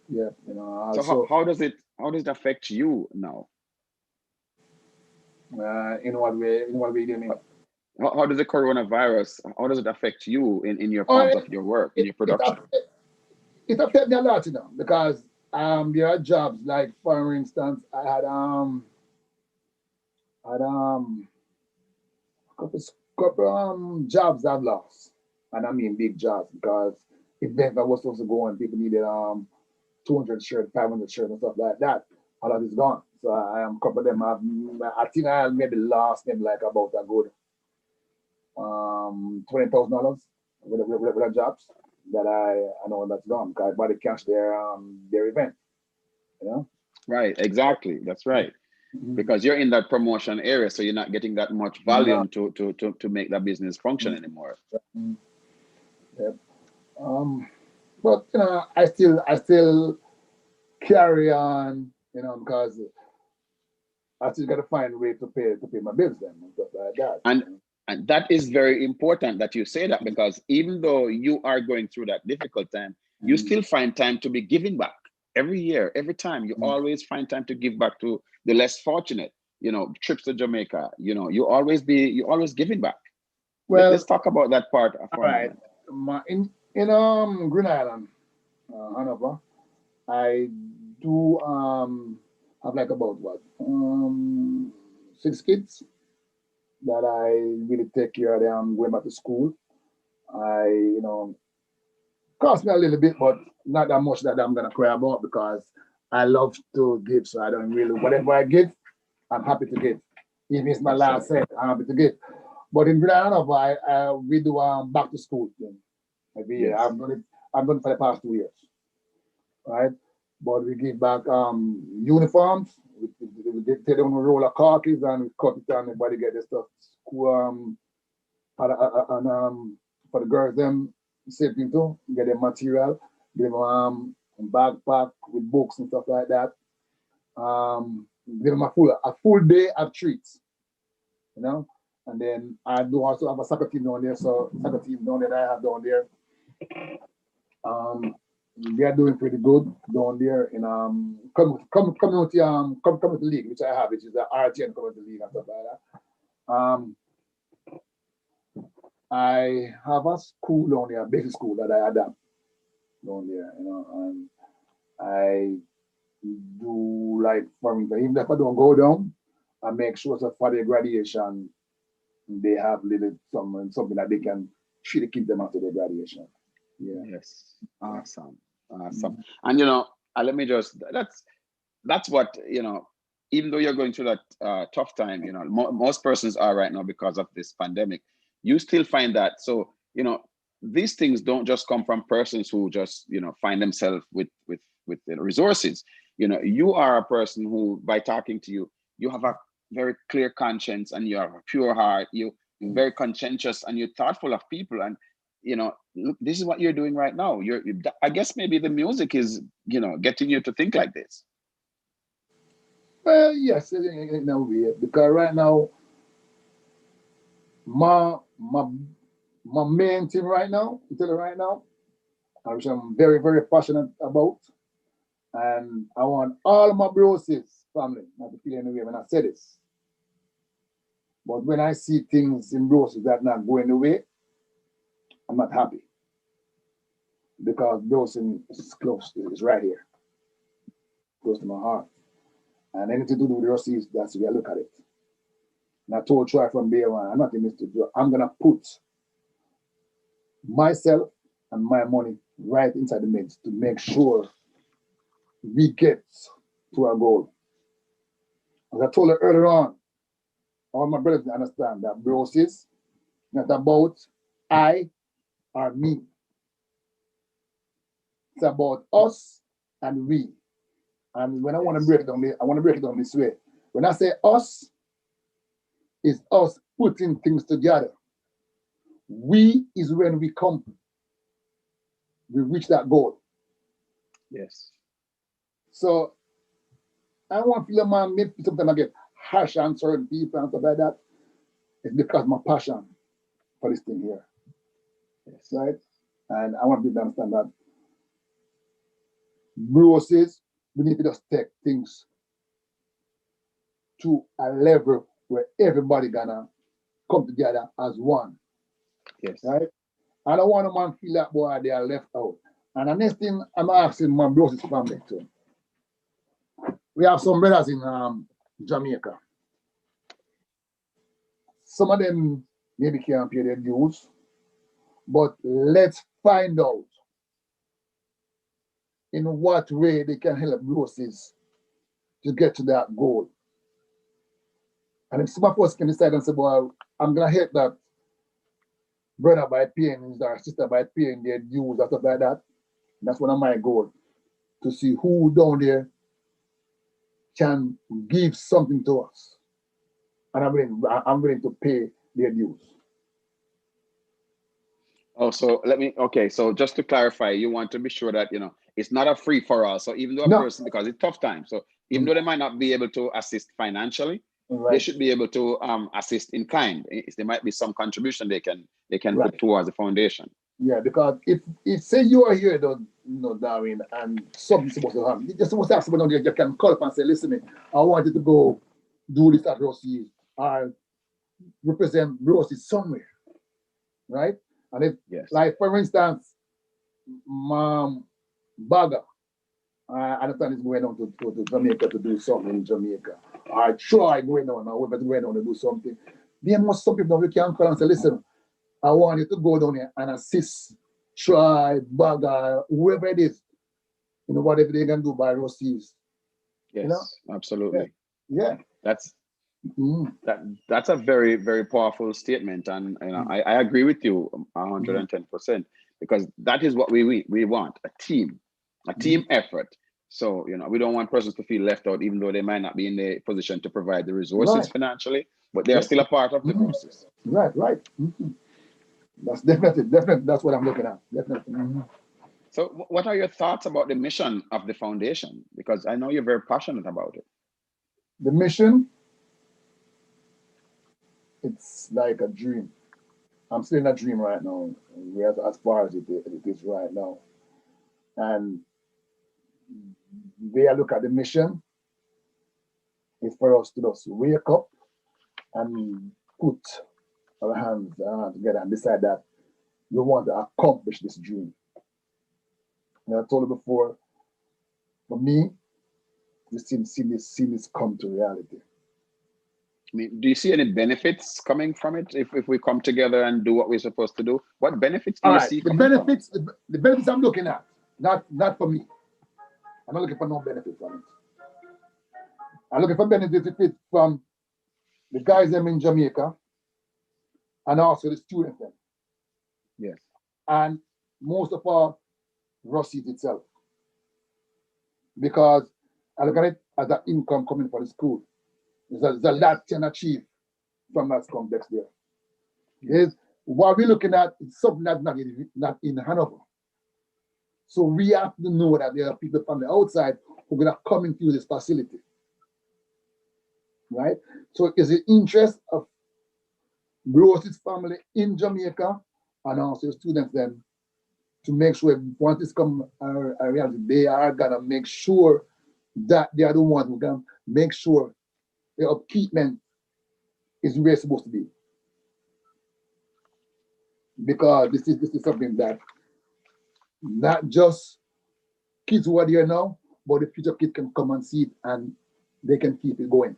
Yeah. So how, Also, how does it affect you now? in what way do you mean? How does the coronavirus, how does it affect you in your Oh, forms of your work, in it, your it, production? it, it affected me a lot, because there are jobs like, for instance, I had couple couple jobs I've lost, and I mean big jobs because events I was supposed to go on, people needed 200 shirts, 500 shirts, and stuff like that. All of it's gone. So I am couple of them. I think I maybe lost them like about a good $20,000 with jobs that I know that's gone because I bought the cash their event. You know. Right, exactly. That's right. Mm-hmm. Because you're in that promotion area, so you're not getting that much No. volume to make that business function anymore. Mm-hmm. Yep. Um, but I still carry on, because I still got to find a way to pay my bills then and stuff like that. And and that is very important that you say that, because even though you are going through that difficult time, you Mhm. still find time to be giving back every year, every time. You Mhm. always find time to give back to the less fortunate. Trips to Jamaica. You always giving back. Let's Well, talk about that part all for a right. moment. In Green Island, Hanover, I do have like about what 6 kids that I really take care of them going back to school. I cost me a little bit, but not that much that I'm gonna cry about because I love to give, so I don't really whatever I give, I'm happy to give. Even if it's my Yes, last sir. cent, I'm happy to give. But in Grenada, we do back to school thing every year. Yes. I've done it for the past 2 years, right? But we give back uniforms. We take them a roll of khakis and we cut it and everybody get the stuff. School, for the girls, them same thing too. Get them material, give them a backpack with books and stuff like that. Give them a full day of treats, you know. And then I do also have a soccer team down there. So soccer team down there that I have down there. Um, they are doing pretty good down there in community league, which I have, which is the RTN community league and stuff like that. I have a school down there, a basic school that I adapt down there, and I do like for even if I don't go down, I make sure that for their graduation they have little something that they can really keep them after their graduation. Yeah. Yes. Awesome. Awesome. Mhm. And let me just that's what even though you're going through that tough time, most persons are right now because of this pandemic. You still find that. So these things don't just come from persons who just find themselves with the resources. You are a person who, by talking to you, you have a very clear conscience and you have a pure heart. You're very conscientious and you're thoughtful of people. And look, this is what you're doing right now. I guess maybe the music is getting you to think like this. Well, yes, in a way, because right now my my my main thing right now, I'm telling you right now, which I'm very very passionate about, and I want all my Brosis family not to feel any way when I say this. But when I see things in Brosis that not going the way, I'm not happy because Brosis is close, it's right here, close to my heart, and anything to do with Brosis, that's the way I look at it. And I told Troy from day one, I'm not in this to do. I'm gonna put myself and my money right inside the mix to make sure we get to our goal. As I told her earlier on, all my brothers understand that bros is not about I or me. It's about us and we. And when I want to Yes. break it down, I want to break it down this way. When I say us, it's us putting things together. We is when we reach that goal. Yes. So I want to feel man maybe sometimes I get harsh on certain people and stuff like that. It's because my passion for this thing here, Yes. right? And I want people to understand that Bro says we need to just take things to a level where everybody gonna come together as one, Yes. right? I don't want a man feel like boy they are left out. And the next thing I'm asking my brothers family too. We have some brothers in Jamaica. Some of them maybe can't pay their dues, but let's find out in what way they can help Brosis to get to that goal. And if some of us can decide and say, well, I'm gonna help that brother by paying his or sister by paying their dues and stuff like that, that's one of my goals to see who down there can give something to us. And I'm willing to pay their dues. Oh, so okay. So just to clarify, you want to be sure that, it's not a free for all. So even though a No, person, because it's tough time. So Even though they might not be able to assist financially, they Right. should be able to assist in kind. There might be some contribution they can Right. put towards the foundation. Yeah, because if say you are here, though, Darwin, and something's supposed to happen, you just supposed to have someone on there you can call up and say, listen, I wanted to go do this at Ruseas or represent Brosis somewhere, right? And if, Yes. like, for instance, Baga, I understand is going on to Jamaica to do something in Jamaica. I try going on, or whoever's going on to do something. There must some people we can call and say, listen, I want you to go down here and assist, try, Baga, whoever it is, whatever they can do by Ruseas. Yes, absolutely. Yeah. That's that's a very, very powerful statement. And I agree with you 110%, because that is what we want, a team effort. So, we don't want persons to feel left out, even though they might not be in the position to provide the resources financially, but they are still a part of the process. Right. That's definitely, that's what I'm looking at. Definitely. So what are your thoughts about the mission of the foundation? Because I know you're very passionate about it. The mission, it's like a dream. I'm still in a dream right now, as far as it is right now. And the way I look at the mission is for us to just wake up and put our hands together and decide that we want to accomplish this dream. And I told you before, for me, seeing this come to reality. I mean, do you see any benefits coming from it if we come together and do what we're supposed to do? What benefits do you see coming from it? The benefits I'm looking at, not for me. I'm not looking for no benefit from it. I'm looking for benefits from the guys them in Jamaica and also the students them. Yes. And most of all, Ruseas itself. Because I look at it as an income coming for the school. There's a lot can achieve from that complex there. Is what we're looking at is something that's not in Hanover. So we have to know that there are people from the outside who are going to come into this facility. Right? So it's the interest of Brosis family in Jamaica and also students then to make sure once this come a reality, they are going to make sure that they are the ones who can make sure the upkeepment is where it's supposed to be. Because this is something that not just kids who are there now, but the future kids can come and see it and they can keep it going.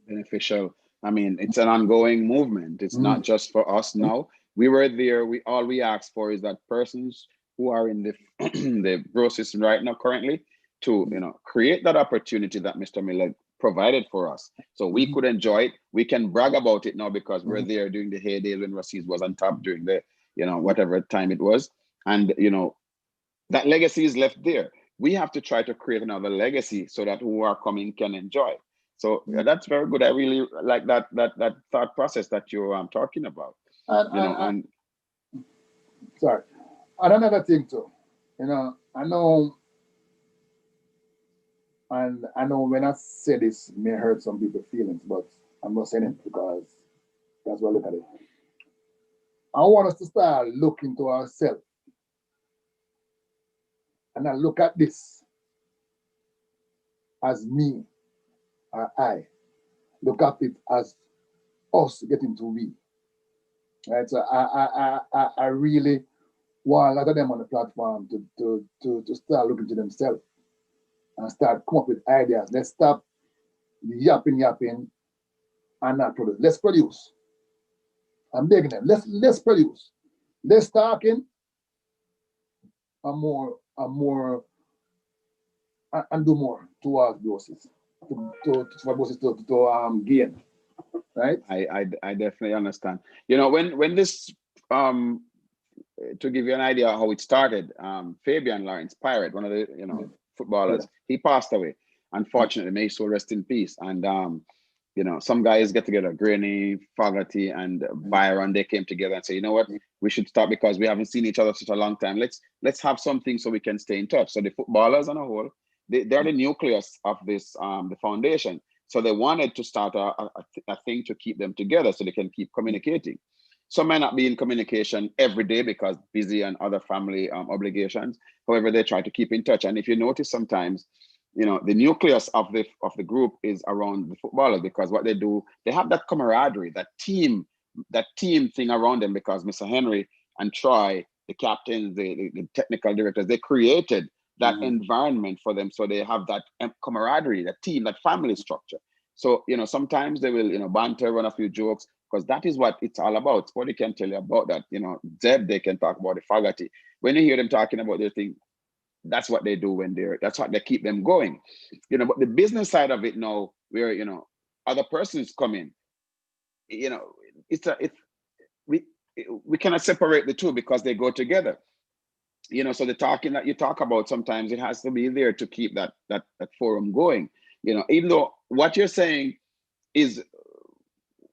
Beneficial. I mean, it's an ongoing movement. It's not just for us now. We were there. All we ask for is that persons who are in the the process right now currently to create that opportunity that Mr. Miller provided for us, so we could enjoy it. We can brag about it now because we're there during the heyday when Ruseas was on top during the whatever time it was, and that legacy is left there. We have to try to create another legacy so that who are coming can enjoy. So that's very good. I really like that thought process that you're talking about. And sorry, and another thing too, I know, and I know when I say this may hurt some people's feelings, but I'm not saying it because that's what I look at it. I want us to start looking to ourselves, and I look at this as me or I. Look at it as us getting to we. Right? So I really want a lot of them on the platform to start looking to themselves and start come up with ideas. Let's stop yapping and not produce. Let's produce. I'm begging them. Let's produce. Let's talking and more and do more towards Brosis. For Brosis to gain. Right? I definitely understand. When this to give you an idea of how it started, Fabian Lawrence, Pirate, one of the footballers, he passed away. Unfortunately, may his soul rest in peace. And some guys get together, Granny, Fogarty, and Byron. They came together and say, you know what, we should start because we haven't seen each other such a long time. Let's have something so we can stay in touch. So the footballers on a whole they're the nucleus of this the foundation. So they wanted to start a thing to keep them together so they can keep communicating. Some may not be in communication every day because busy and other family obligations. However, they try to keep in touch. And if you notice, sometimes, the nucleus of the group is around the footballers, because what they do, they have that camaraderie, that team thing around them, because Mr. Henry and Troy, the captains, the technical directors, they created that environment for them, so they have that camaraderie, that team, that family structure. So sometimes they will banter, run a few jokes, because that is what it's all about. Sporty can tell you about that. Zeb, they can talk about the Fogarty. When you hear them talking about their thing, that's what they do that's what they keep them going. But the business side of it now, where other persons come in, it's we cannot separate the two because they go together. So the talking that you talk about, sometimes it has to be there to keep that forum going. Even though what you're saying is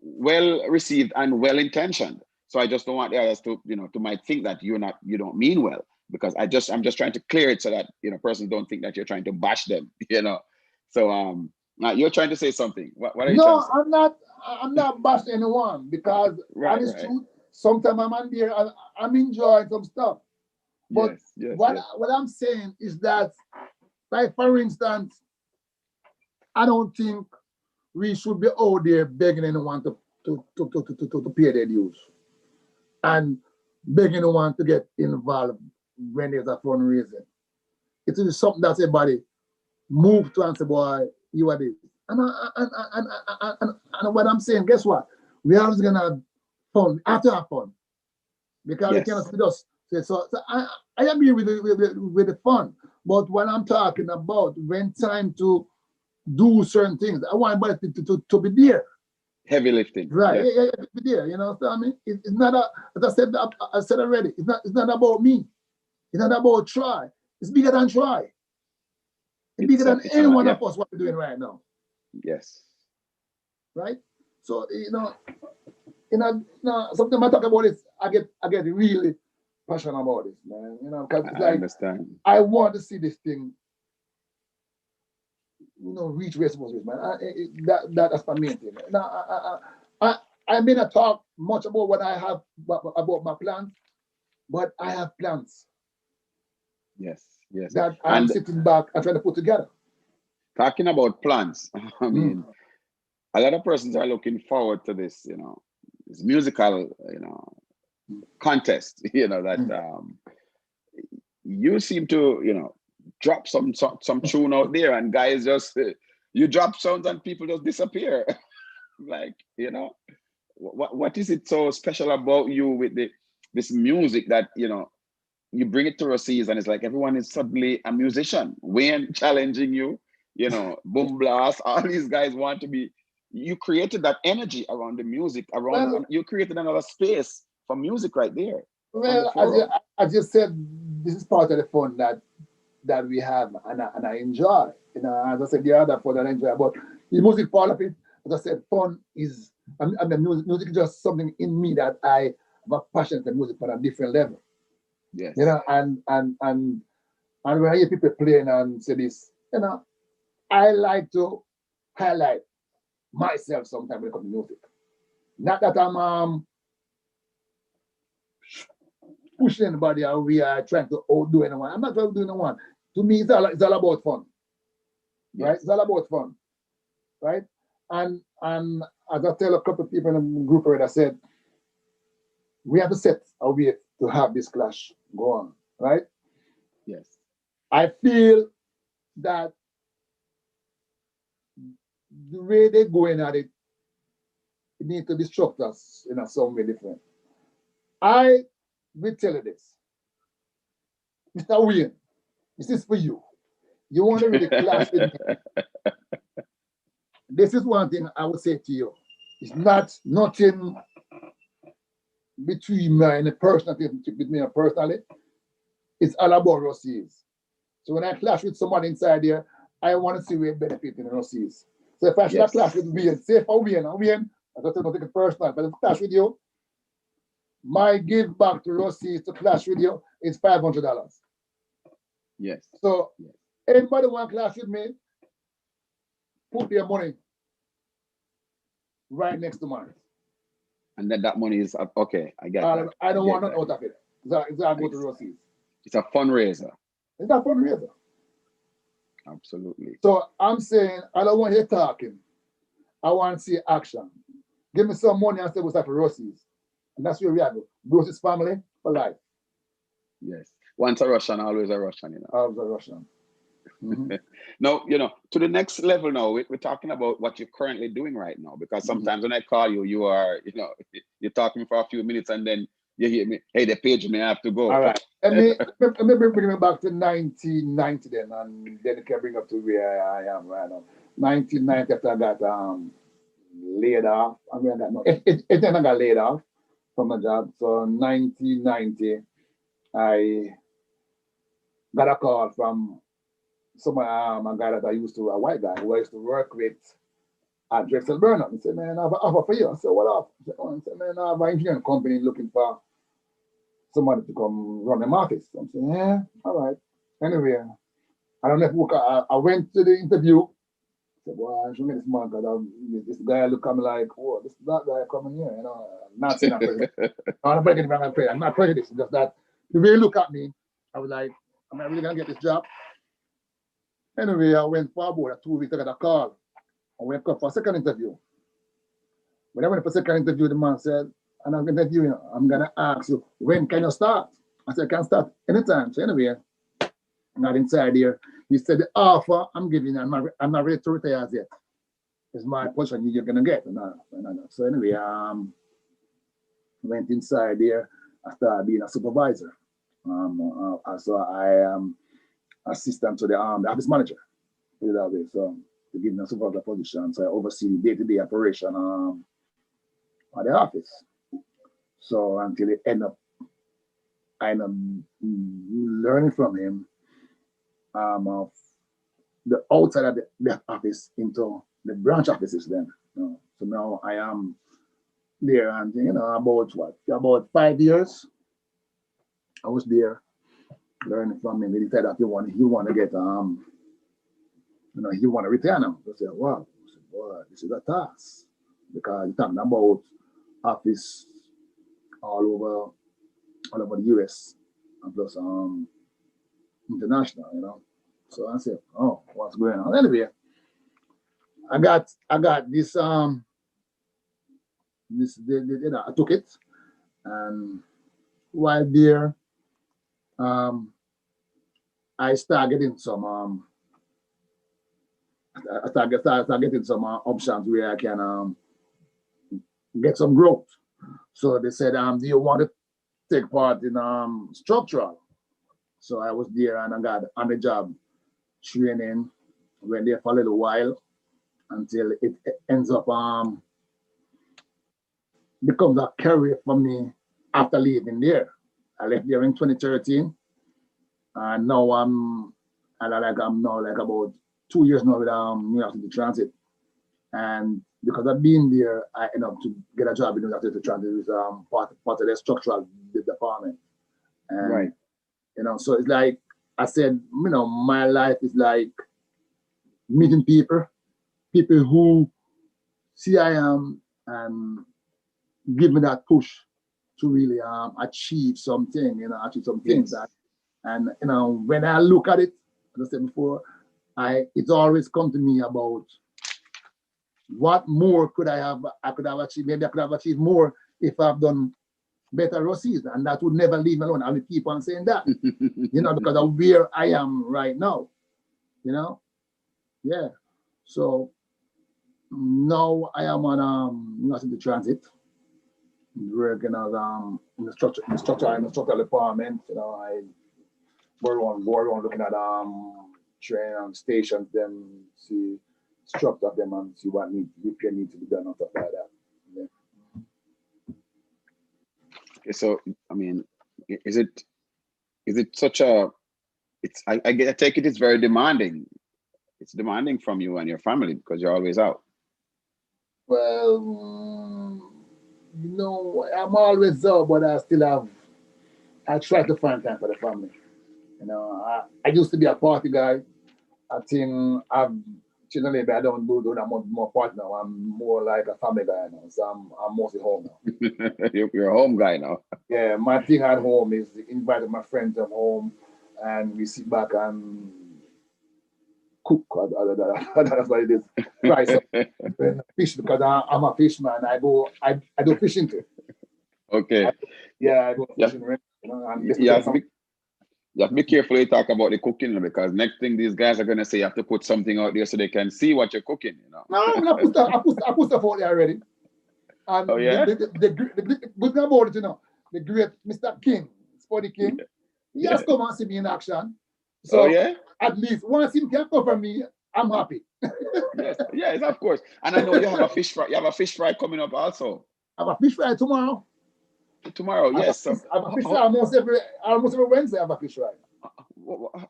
well received and well intentioned. So I just don't want the others to might think that you don't mean well, because I'm just trying to clear it so that persons don't think that you're trying to bash them. So now you're trying to say something. What are you trying to No, say? I'm not bashing anyone, because Right, honest right. truth, sometimes I'm on there and I'm enjoying some stuff. But Yes, yes, what yes. what I'm saying is that, like for instance, I don't think we should be out there begging anyone to pay their dues, and begging anyone to get involved when there's a fundraising. It is something that everybody move to and say, boy, you are this. And what I'm saying, guess what? We are always gonna have fun, have to have fun, because we cannot Yes, just say so I agree with the fun. But what I'm talking about, when time to do certain things, I want everybody to be there. heavy lifting. Right, Yes, yeah, yeah, be there. So I mean, it's not as I said already. It's not about me. It's not about try. It's bigger than try. It's bigger than it's any an one yeah. of us what we're doing right now. Yes, Right. So sometimes I talk about this, I get really passionate about this, man. Because it's I like understand. I want to see this thing, reach where it's supposed to be, man. That's my main thing. Now, I may not talk much about what I have about my plans, but I have plans Yes, yes. that I'm And sitting back and trying to put together. talking about plans, I Mm. mean, a lot of persons are looking forward to this, this musical, contest, that Mm. you seem to, drop some tune out there, and guys just you drop sounds and people just disappear. Like, what is it so special about you with this music that you bring it to Ruseas, and it's like everyone is suddenly a musician. Wayne challenging you, Boom Blast, all these guys want to be. You created that energy around the music, Well, you created another space for music right there on the well, forum. as you said, this is part of the fun that we have, and I enjoy. As I said, the other fun that I enjoy, but the music part of it, as I said, fun is, and the music is just something in me that I have a passion for music on a different level. Yes, And when I hear people playing and say this, I like to highlight myself sometimes when it comes to music. Not that I'm pushing anybody or we are trying to outdo anyone. I'm not trying to do anyone. To me, it's all about fun, right? yes, It's all about fun, right? And as I tell a couple of people in the group already, I said, we have to set a way to have this clash go on, right? yes, I feel that the way they're going at it, it needs to disrupt us in some way different. I will tell you this, Mr. Wayne, this is for you. You want to really clash with me. This is one thing I would say to you. It's not nothing between me and the personal thing between me personally. It's all about Ruseas. So when I clash with someone inside there, I want to see where benefit in Ruseas. So if I should have clash yes, with Wayne, say for Wayne, and Wayne, I don't take it personal, but if I clash with you, my give back to Ruseas to clash with you is $500. yes, So yes, Anybody want class with me, put their money right next to mine. And then that money is okay. I get that. I don't want that. nothing out of it. It's all go to Ruseas. It's a fundraiser. It's a fundraiser. Absolutely. So I'm saying I don't want you talking. I want to see action. Give me some money and say what's up for Ruseas. And that's where we are. Brosis family for life. Yes. Once a Russian, always a Russian, Always a Russian. Mm-hmm. Now, to the next level now, we're talking about what you're currently doing right now, because sometimes when I call you, you are, you're talking for a few minutes and then you hear me, hey, they page me, I have to go. All right. Let me bring me back to 1990 then, and then it can bring up to where I am right now. 1990 after I got laid off. I mean, I got no, it then I got laid off from my job. So 1990, I got a call from someone, a guy that I used to, a white guy who I used to work with at Drexel Burnham. He said, man, I have an offer for you. I said, what offer? He said, man, I have an engineering company looking for somebody to come run the office. I'm saying, yeah, all right. Anyway, I don't know if I went to the interview. I said, well, I'm showing this man because this guy look at me like, oh, this is that guy coming here, I'm not saying I'm prejudiced. I'm not prejudiced. Just that the way he look at me, I was like, am I really gonna get this job? Anyway, I went for about 2 weeks, I got a call. I went up for a second interview. When I went for a second interview, the man said, and I'm going to interview you, I'm going to ask you, when can you start? I said, I can start anytime. So anyway, not inside here. He said, the offer I'm giving you, I'm not ready to retire as yet. It's my position you're going to get. So anyway, went inside there. I started being a supervisor. So I am assistant to the office manager. Put it that way. So to give me a supervisor position, so I oversee day-to-day operation at the office. So until it I end up learning from him of the outside of the office into the branch offices then. So now I am there, and about 5 years I was there learning from him. He decided that he want to get he want to retire now. I said, wow, this is a task, because you're talking about office all over the US and plus international, So I said, oh, what's going on? Anyway, I got this I took it, and while there I started getting some I start getting some options where I can get some growth. So they said, do you want to take part in structural? So I was there and I got on the job training, went there for a little while until it ends up becomes a career for me after leaving there. I left there in 2013, and now I'm now like about 2 years now with New York City Transit. And because I've been there, I end up to get a job in New York City Transit with part of the structural department. And, right. So it's like I said, my life is like meeting people who see I am and give me that push to really achieve something, achieve some things. Yes. And when I look at it, as I said before, it's always come to me about what more I could have achieved. Maybe I could have achieved more if I've done better Ruseas, and that would never leave me alone. I will keep on saying that, because of where I am right now, Yeah. So now I am on New York City Transit, working as in the structural department. I go around looking at train stations, then see structure them and see what repair need to be done and stuff like that. Yeah. Okay, so I mean, is it such a I take it it's very demanding. It's demanding from you and your family because you're always out. Well, I'm always out, but I try to find time for the family. I used to be a party guy. I think I've generally I don't do that much more part now. I'm more like a family guy now. So I'm mostly home now. You're a home guy now. Yeah, my thing at home is inviting my friends at home and we sit back and cook. That's what it is. Fry some fish because I'm a fisherman. I do fishing too. Okay. I go Yeah. fishing. And You have to be, you have to be careful you talk about the cooking because next thing these guys are gonna say you have to put something out there so they can see what you're cooking, you know. No, I put stuff out there already. And Oh yeah? the good thing about it, the great Mr. King, Spuddy King, he has come and see me in action. Oh So yeah? at least once he can cover me, I'm happy. Yes, of course. And I know you have a fish fry. You have a fish fry coming up also. I have a fish fry tomorrow. Tomorrow, yes. So I have a fish fry almost every Wednesday. I have a fish fry.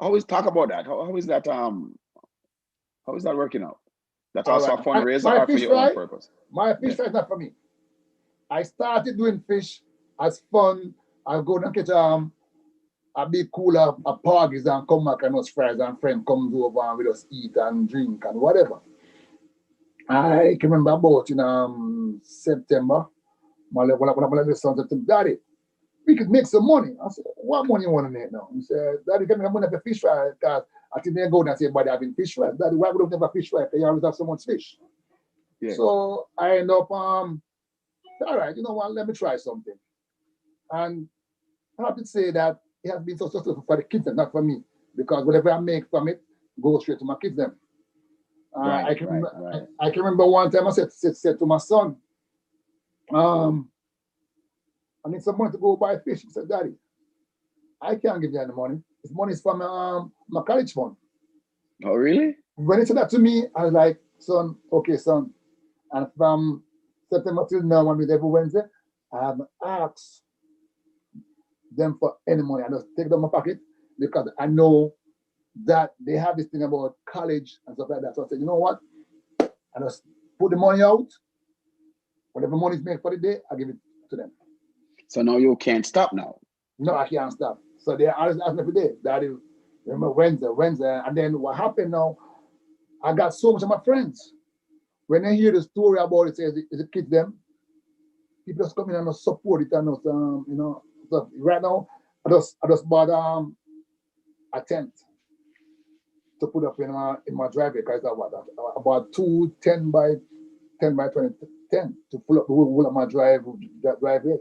how is talk about that? How is that working out? That's All also right. a fundraiser My or for fish your own fry, purpose? my fish fry is not for me. I started doing fish as fun. I go and catch a big cooler of porgies and come back and us fries and friend comes over and we just eat and drink and whatever. I can remember about in September, my little son said, Daddy, we could make some money. I said, what money you want to make now? He said, Daddy, give me the money for fish fry. Because I think they go and say, buddy, having fish fry. Daddy, why would I never fish fry? Because you always have so much fish. Yeah. So I end up, all right, you know what, let me try something. And I have to say that it has been so successful for the kids and not for me. Because whatever I make from it goes straight to my kids then. I can remember one time I said to my son, I need some money to go buy fish. He said, Daddy, I can't give you any money. This money is from my college fund. Oh, really? When he said that to me, I was like, son, okay, son. And from September till now, when we every Wednesday, I haven't asked them for any money. I just take them in my pocket because I know that they have this thing about college and stuff like that. So I said, you know what? I just put the money out. Whatever money is made for the day, I give it to them. So now you can't stop now. No, I can't stop. So they always ask me every day, Daddy, remember Wednesday. And then what happened now, I got so much of my friends. When they hear the story about it, says it's a kid them, people just come in and just support it and just, So right now, I just bought a tent to put up in my driveway because about 2 10 by 20 tent to pull up the whole of my driveway.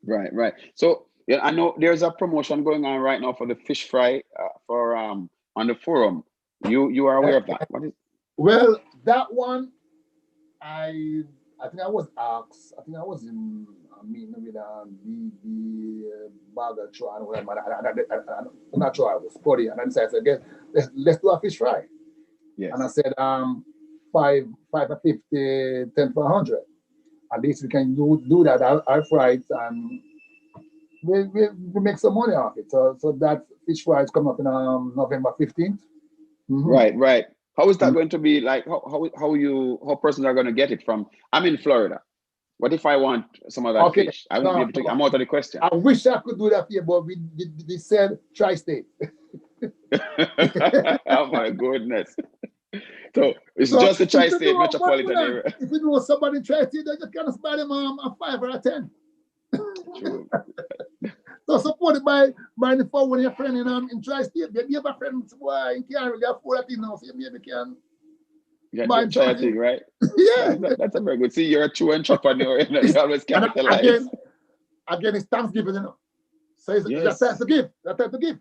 Right. So yeah, I know there's a promotion going on right now for the fish fry for on the forum. You are aware of that? What is? Well, that one, I think I was asked. I think I was in a meeting with the Bagatron. I'm not sure I was Spotty, and then I said, let's do a fish fry. Yes. And I said, 5 for 50, 10 for 100. At least we can do that. I'll fry it and we make some money off it. So that fish fry is coming up in November 15th. Mm-hmm. Right. How is that going to be like? How persons are going to get it from? I'm in Florida. What if I want some of that fish? I won't be able to. I'm out of the question. I wish I could do that for you, but we said tri-state. Oh my goodness. So it's just a tri-state metropolitan area. If you know somebody tri-state, they just kind of buy them a 5 or a 10. True. So supported by the phone when your friend in tri-state, maybe you have a friend who can't really afford that thing now, so maybe can. Yeah, try a thing, right? Yeah. That's a very good. See, you're a true entrepreneur. You always capitalize. Again, it's Thanksgiving, So that's time to give. That's time to give.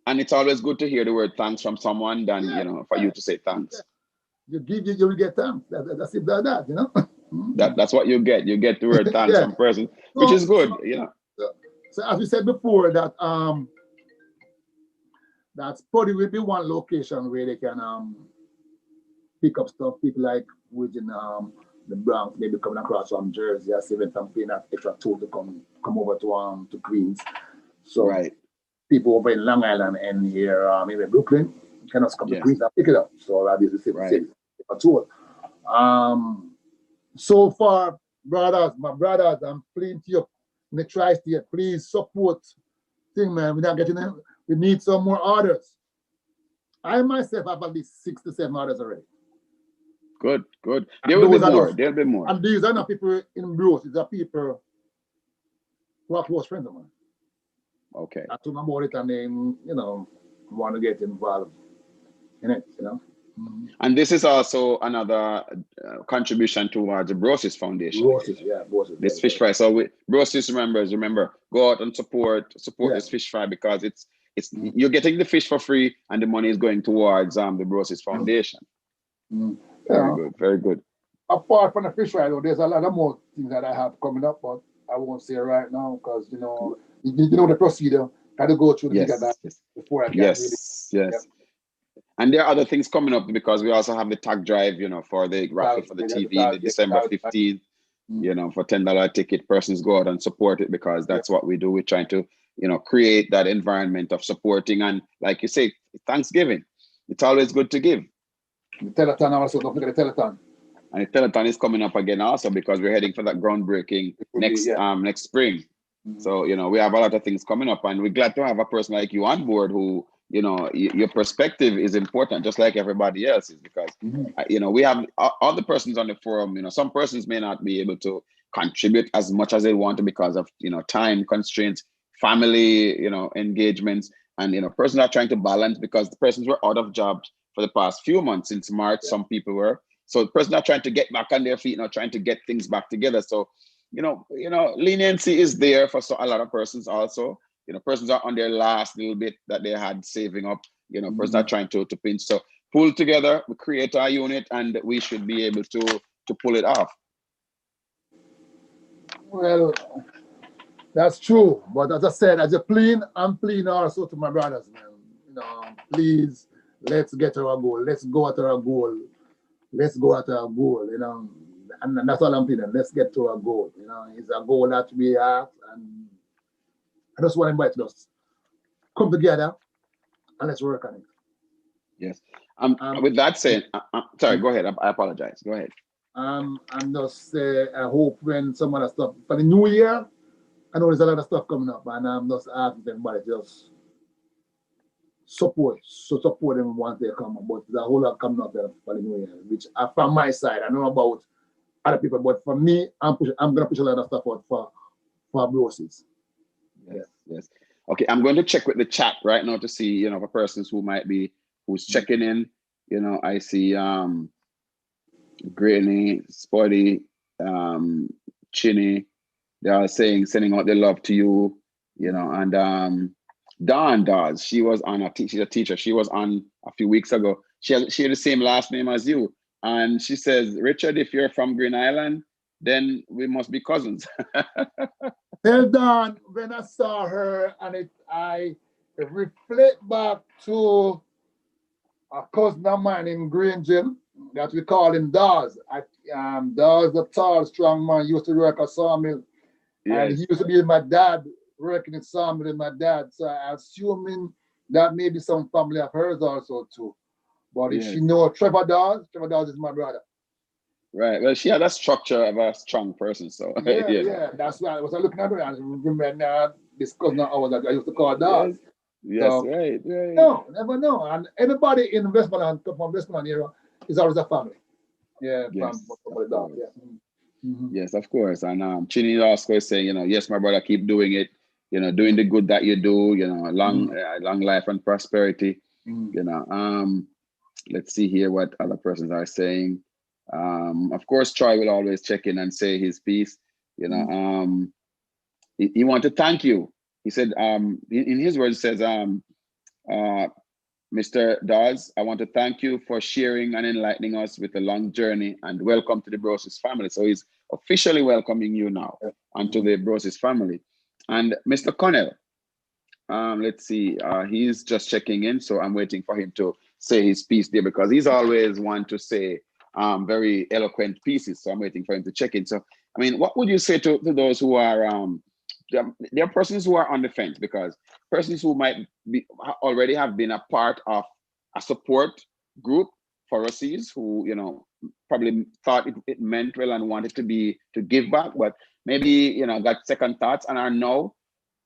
And it's always good to hear the word thanks from someone than for you to say thanks. You give, you will get thanks. That's it, that, That's what you get. You get the word thanks from person, which is good, So as we said before, that Spuddy will be one location where they can pick up stuff. People like within the Bronx, maybe coming across from Jersey, I see them paying that extra toll to come over to Queens. So people over in Long Island and here, maybe Brooklyn, can just come to Queens and pick it up. So that is the same tool. So far, my brothers, I'm pleading to you in the tri-state, please support thing, man. We're not getting them. We need some more orders. I myself have at least 6 to 7 orders already. Good, good. And There will be those are more. those. There'll be more. And these are not people in Brosis, these are people who are close friends of mine. Okay. I told them about it and they, want to get involved in it, And this is also another contribution towards the Brosis Foundation. Brosis, yeah, Brosis. This fish fry. So Brosis members, remember, go out and support this fish fry because it's you're getting the fish for free and the money is going towards the Brosis Foundation. Very good, very good. Apart from the fish fry, though, there's a lot of more things that I have coming up, but I won't say right now because you know the procedure. Got to go through the bigger before I can yes. And there are other things coming up because we also have the tag drive, for the raffle for the TV, the December 15th, for $10 ticket. Persons go out and support it because that's what we do. We're trying to, create that environment of supporting. And like you say, Thanksgiving, it's always good to give. The telethon also, don't forget the telethon. And the telethon is coming up again also because we're heading for that groundbreaking next spring. So, we have a lot of things coming up and we're glad to have a person like you on board who, your perspective is important, just like everybody else's, because, we have all the persons on the forum, some persons may not be able to contribute as much as they want to because of, time constraints, family, engagements, and, persons are trying to balance because the persons were out of jobs for the past few months since March, some people were. So the persons are trying to get back on their feet, trying to get things back together. So, leniency is there for a lot of persons also. Persons are on their last little bit that they had saving up. Persons are trying to pinch. So pull together, we create our unit, and we should be able to pull it off. Well, that's true. But as I said, as a plea, I'm pleading also to my brothers, man. Please, let's get our goal. Let's go at our goal. Let's go at our goal, And that's all I'm pleading. Let's get to our goal. It's a goal that we have, and I just want to invite us come together and let's work on it. Yes. With that said, sorry. Go ahead. I apologize. Go ahead. I'm just I hope when some other stuff for the new year. I know there's a lot of stuff coming up, and I'm just asking everybody just support them once they come up. But there's a whole lot coming up there for the new year, which from my side, I don't know about other people, but for me, I'm gonna push a lot of stuff out for Brosis. Yes. Okay, I'm going to check with the chat right now to see, for persons who's checking in. I see Granny, Spotty, Chinny. They are sending out their love to you, and Dawn Dawes. She was on she's a teacher. She was on a few weeks ago. She had the same last name as you, and she says, Richard, if you're from Green Island, then we must be cousins. Well done. When I saw her, and I reflect back to a cousin of mine in Grangeville that we call him Dawes. Dawes, the tall, strong man, used to work at sawmill. Yes. And he used to be with my dad, working in sawmill with my dad. So I'm assuming that maybe some family of hers also too. But if she know Trevor Dawes is my brother. Right. Well, she had a structure of a strong person. So yeah. That's why I was looking at her and remember this cousin of ours that I used to call Dawes. Yes, so, right. No, never know. And everybody in Westmoreland, from Westmoreland area, is always a family. Yeah, yes, from Dawes. Yes, of course. And Chinny also is saying, yes, my brother, keep doing it. Doing the good that you do. Long life and prosperity. Let's see here what other persons are saying. Of course, Troy will always check in and say his piece. He want to thank you. He said, in his words, says, Mr. Dawes, I want to thank you for sharing and enlightening us with a long journey, and welcome to the Brosis family. So he's officially welcoming you now onto the Brosis family. And Mr. Connell, let's see, he's just checking in, so I'm waiting for him to say his piece there because he's always one to say very eloquent pieces. So I'm waiting for him to check in. So, I mean, what would you say to those who are, there are persons who are on the fence, because persons who might already have been a part of a support group for Ruseas, who, probably thought it meant well and wanted to give back, but maybe, got second thoughts and are now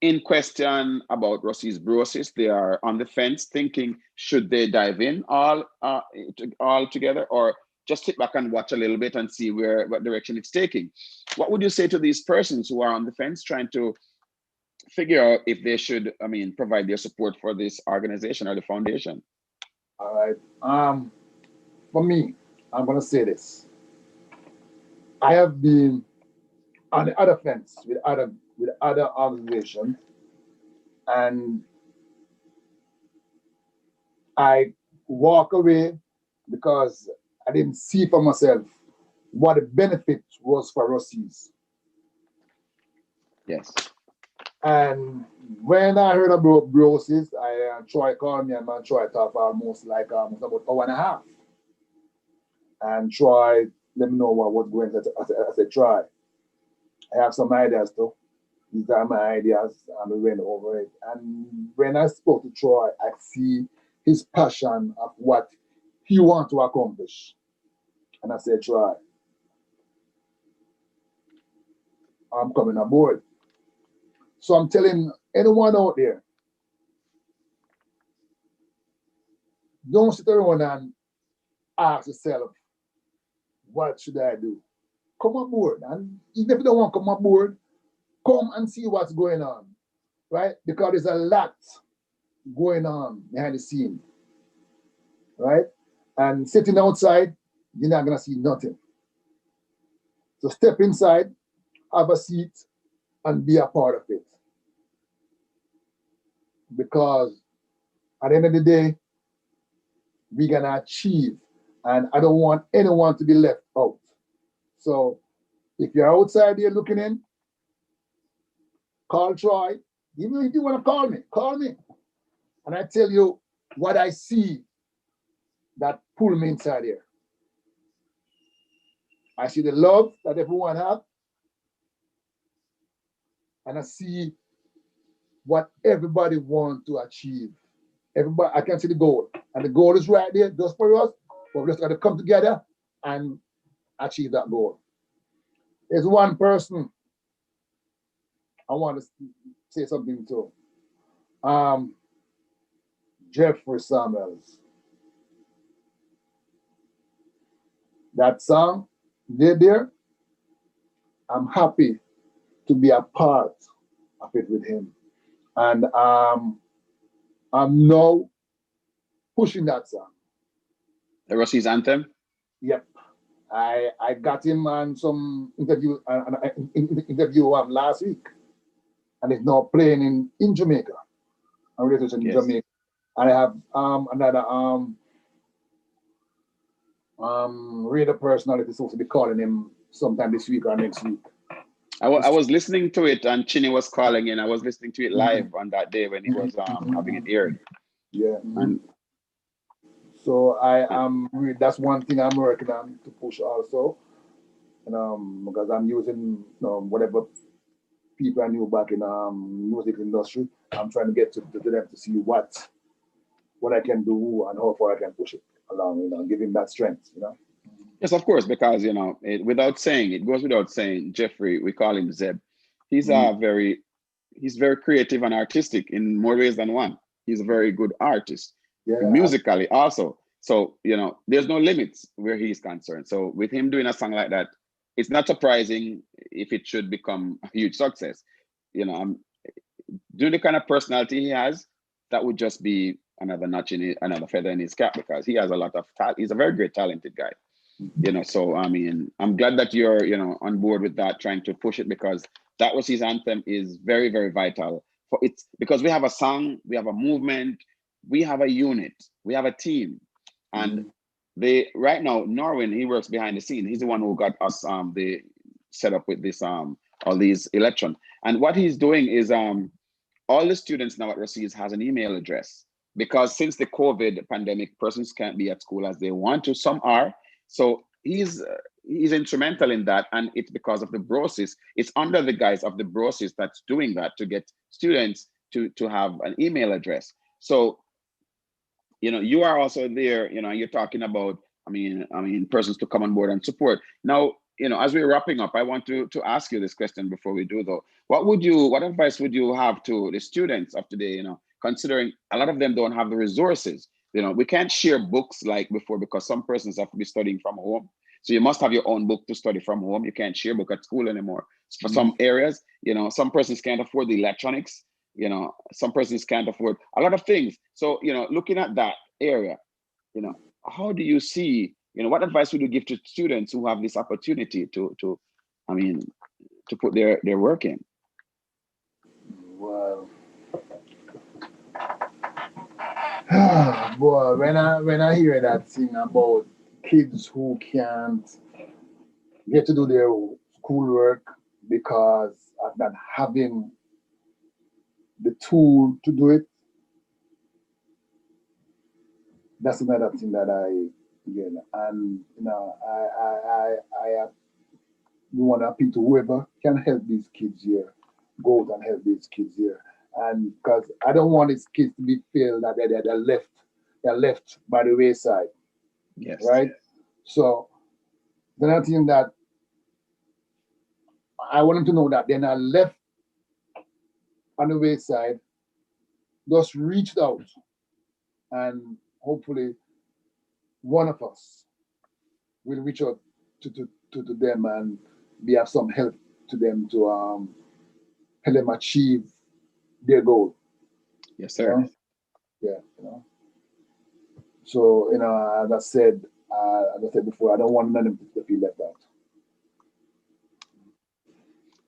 in question about Ruseas Brosis. They are on the fence, thinking should they dive in all together, or just sit back and watch a little bit and see what direction it's taking. What would you say to these persons who are on the fence, trying to figure out if they should, I mean, provide their support for this organization or the foundation? All right. For me, I'm gonna say this. I have been on the other fence with other organizations, and I walk away because I didn't see for myself what the benefit was for Ruseas. Yes. And when I heard about Brosis, I Troy called me and man Troy talked for almost about hour and a half. And Troy let me know what was going on. I said, Troy, I have some ideas too. These are my ideas, and we went over it. And when I spoke to Troy, I see his passion of what he wants to accomplish. And I said, Troy, I'm coming aboard. So I'm telling anyone out there, don't sit around and ask yourself, what should I do? Come aboard. And even if you don't want to come aboard, come and see what's going on, right? Because there's a lot going on behind the scene, right? And sitting outside, you're not gonna see nothing. So step inside, have a seat, and be a part of it. Because at the end of the day, we're gonna achieve, and I don't want anyone to be left out. So if you're outside there looking in, call Troy. Even if you want to call me, and I tell you what I see that pull me inside here. I see the love that everyone have, and I see what everybody wants to achieve. Everybody, I can see the goal, and the goal is right there just for us. But we just got to come together and achieve that goal. There's one person I want to say something to. Um, Jeffrey Samuels. That song, there, I'm happy to be a part of it with him. And I'm now pushing that song. The Ruseas anthem? Yep. I got him on some interview last week, and it's now playing in Jamaica. I'm radio station in Yes. Jamaica, and I have another radio personality supposed to be calling him sometime this week or next week. I was listening to it, and Chinny was calling in. I was listening to it live on that day when he was having it aired. Yeah. And So that's one thing I'm working on to push also, because I'm using whatever people I knew back in music industry. I'm trying to get to them to see what I can do and how far I can push it along, give him that strength. yes, of course, because without saying, it goes without saying, Jeffrey, we call him Zeb. He's he's very creative and artistic in more ways than one. He's a very good artist, Yeah. musically also. So there's no limits where he's concerned. So with him doing a song like that, it's not surprising if it should become a huge success. Due to the kind of personality he has, that would just be another notch in another feather in his cap, because he has a lot of talent. He's a very great talented guy. So I mean, I'm glad that you're on board with that, trying to push it, because that was his anthem is very, very vital for it, because we have a song, we have a movement, we have a unit, we have a team. And they right now, Norwin, he works behind the scene. He's the one who got us the set up with this all these election. And what he's doing is all the students now at Ruseas has an email address, because since the COVID pandemic, persons can't be at school as they want to. Some are. So he's instrumental in that, and it's because of the Brosis. It's under the guise of the Brosis that's doing that, to get students to have an email address. So you are also there. You're talking about, I mean, persons to come on board and support. Now, as we're wrapping up, I want to ask you this question before we do though. What advice would you have to the students of today, considering a lot of them don't have the resources? We can't share books like before because some persons have to be studying from home. So you must have your own book to study from home. You can't share book at school anymore. For some areas, some persons can't afford the electronics, some persons can't afford a lot of things. So, looking at that area, how do you see, what advice would you give to students who have this opportunity to put their work in? Well, boy, when I hear that thing about kids who can't get to do their schoolwork because of not having the tool to do it, that's another thing that and I we want to appeal to whoever can help these kids here, go out and help these kids here, and because I don't want these kids to be feel that they're left by the wayside. Yes. Right. So the other thing that I want them to know that they're not left on the wayside. Just reach out, and hopefully one of us will reach out to them and be of some help to them to help them achieve their goal. Yes, sir. Yeah. So as I said before, I don't want none of them to feel left out.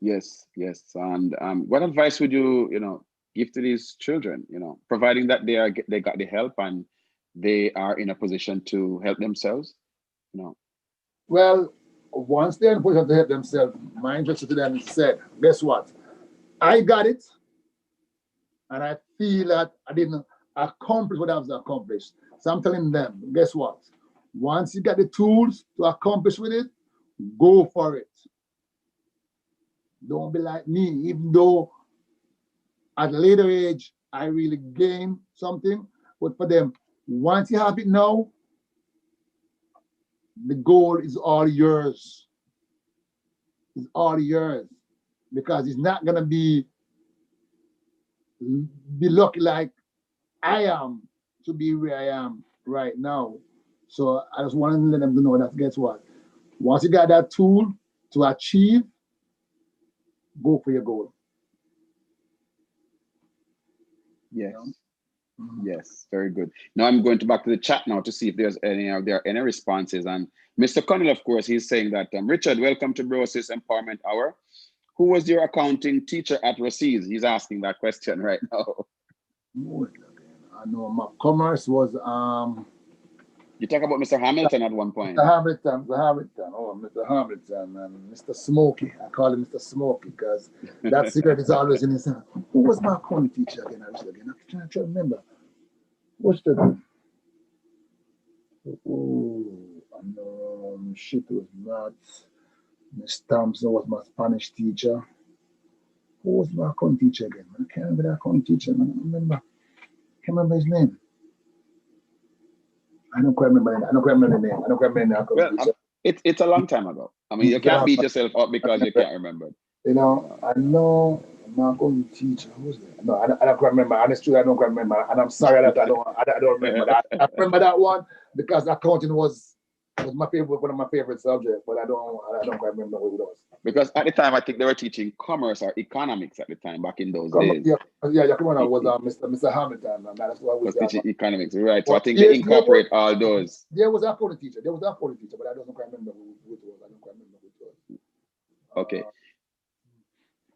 Yes. And what advice would you give to these children? Providing that they got the help and they are in a position to help themselves. Well, once they're in a position to help themselves, my interest to them is said, guess what? I got it, and I feel that I didn't accomplish what I was accomplished. So I'm telling them, guess what? Once you get the tools to accomplish with it, go for it. Don't be like me, even though at a later age I really gain something. But for them, once you have it now, the goal is all yours. It's all yours. Because it's not gonna be lucky like I am to be where I am right now. So I just want to let them know that guess what? Once you got that tool to achieve, go for your goal. Yes. Yes, very good. Now I'm going back to the chat now to see if there are any responses. And Mr. Connell, of course, he's saying that Richard, welcome to Brosis Empowerment Hour. Who was your accounting teacher at Ruseas? He's asking that question right now. I know my commerce was You talk about Mr. Hamilton at one point. Mr. Hamilton. Oh, Mr. Hamilton and Mr. Smokey. I call him Mr. Smokey because that cigarette is always in his hand. Who was my accounting teacher again? I'm trying to remember. What's the name? Oh, I know. Shit was not. Miss Thompson was my Spanish teacher. Who was my accounting teacher again? I can't remember the accounting teacher. Man. I can't remember his name. I don't quite remember the name. I don't quite remember the accounting teacher. It's a long time ago. I mean, you can't beat yourself up because you can't remember. I know my accounting teacher. Who was that? No, I don't quite remember. Honestly, I don't quite remember. And I'm sorry that I don't remember that. I remember that one because accounting was my favorite, one of my favorite subjects, but I don't quite remember who it was. Because at the time, I think they were teaching commerce or economics at the time, back in those days. Yeah, come on, was Mr. Hamilton, and that's what was teaching economics, right? So I think they incorporate all those. There was a accounting teacher. But I don't quite remember who it was. I don't quite remember who it was. Okay.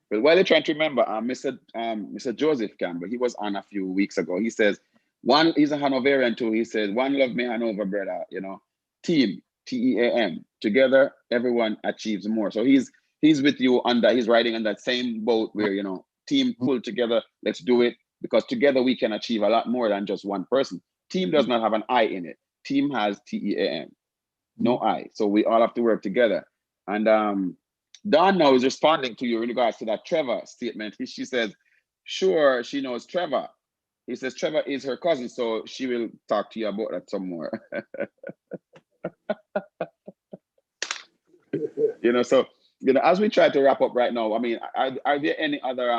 But while you're trying to remember, Mr. Joseph Campbell, he was on a few weeks ago. He says, he's a Hanoverian too. He says, one love me Hanover, brother, team, TEAM, together, everyone achieves more. So he's with you he's riding on that same boat where, team pull together, let's do it, because together we can achieve a lot more than just one person. Team does not have an I in it. Team has TEAM, no I. So we all have to work together. And Dawn now is responding to you in regards to that Trevor statement. She says, sure, she knows Trevor. He says Trevor is her cousin, so she will talk to you about that some more. So as we try to wrap up right now, I mean, are there any other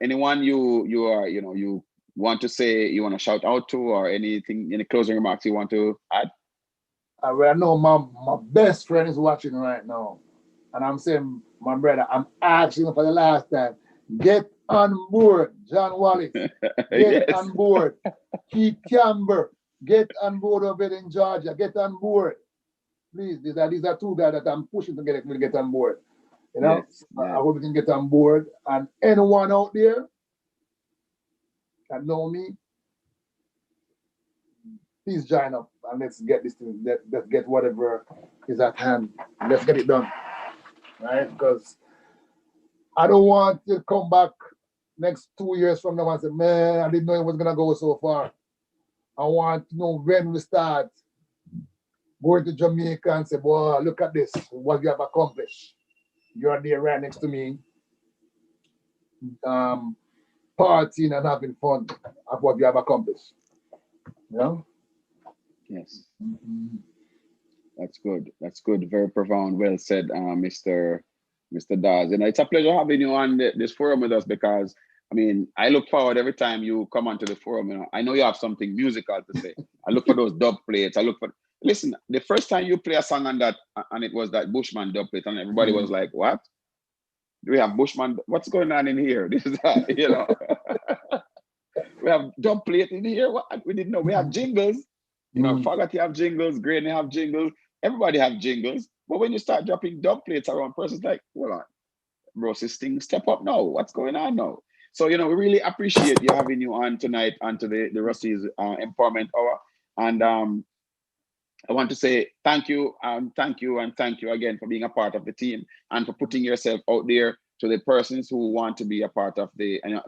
anyone you are you want to say, you want to shout out to, or anything, any closing remarks you want to add? I know my best friend is watching right now, and I'm saying, my brother, I'm asking him for the last time, get on board, John Wallace. Get Yes. on board. Keith Camber, get on board over there in Georgia. Get on board. Please, these are two guys that I'm pushing to get on board. Yes, I yes. hope we can get on board. And anyone out there that know me, please join up and let's get this thing. Let's get whatever is at hand. Let's get it done. Right? Because I don't want to come back next 2 years from now and say, man, I didn't know it was gonna go so far. I want to know when we start going to Jamaica and say, boy, look at this, what you have accomplished. You're there right next to me, partying and having fun of what you have accomplished. You know? Yes. Mm-hmm. That's good. That's good. Very profound. Well said, Mr. Dawes. It's a pleasure having you on this forum with us, because I mean, I look forward every time you come onto the forum. I know you have something musical to say. I look for those dub plates. Listen, the first time you play a song on that, and it was that Bushman dub plate, and everybody was like, what? Do we have Bushman? What's going on in here? This is that, we have dub plate in here. What? We didn't know. We have jingles. Fogarty have jingles, Granny have jingles, everybody have jingles. But when you start dropping dub plates around, persons like, hold on, Brosis thing, step up now. What's going on now? So, we really appreciate you having you on tonight onto the Ruseas Empowerment Hour. And I want to say thank you, thank you, and thank you again for being a part of the team and for putting yourself out there to the persons who want to be a part of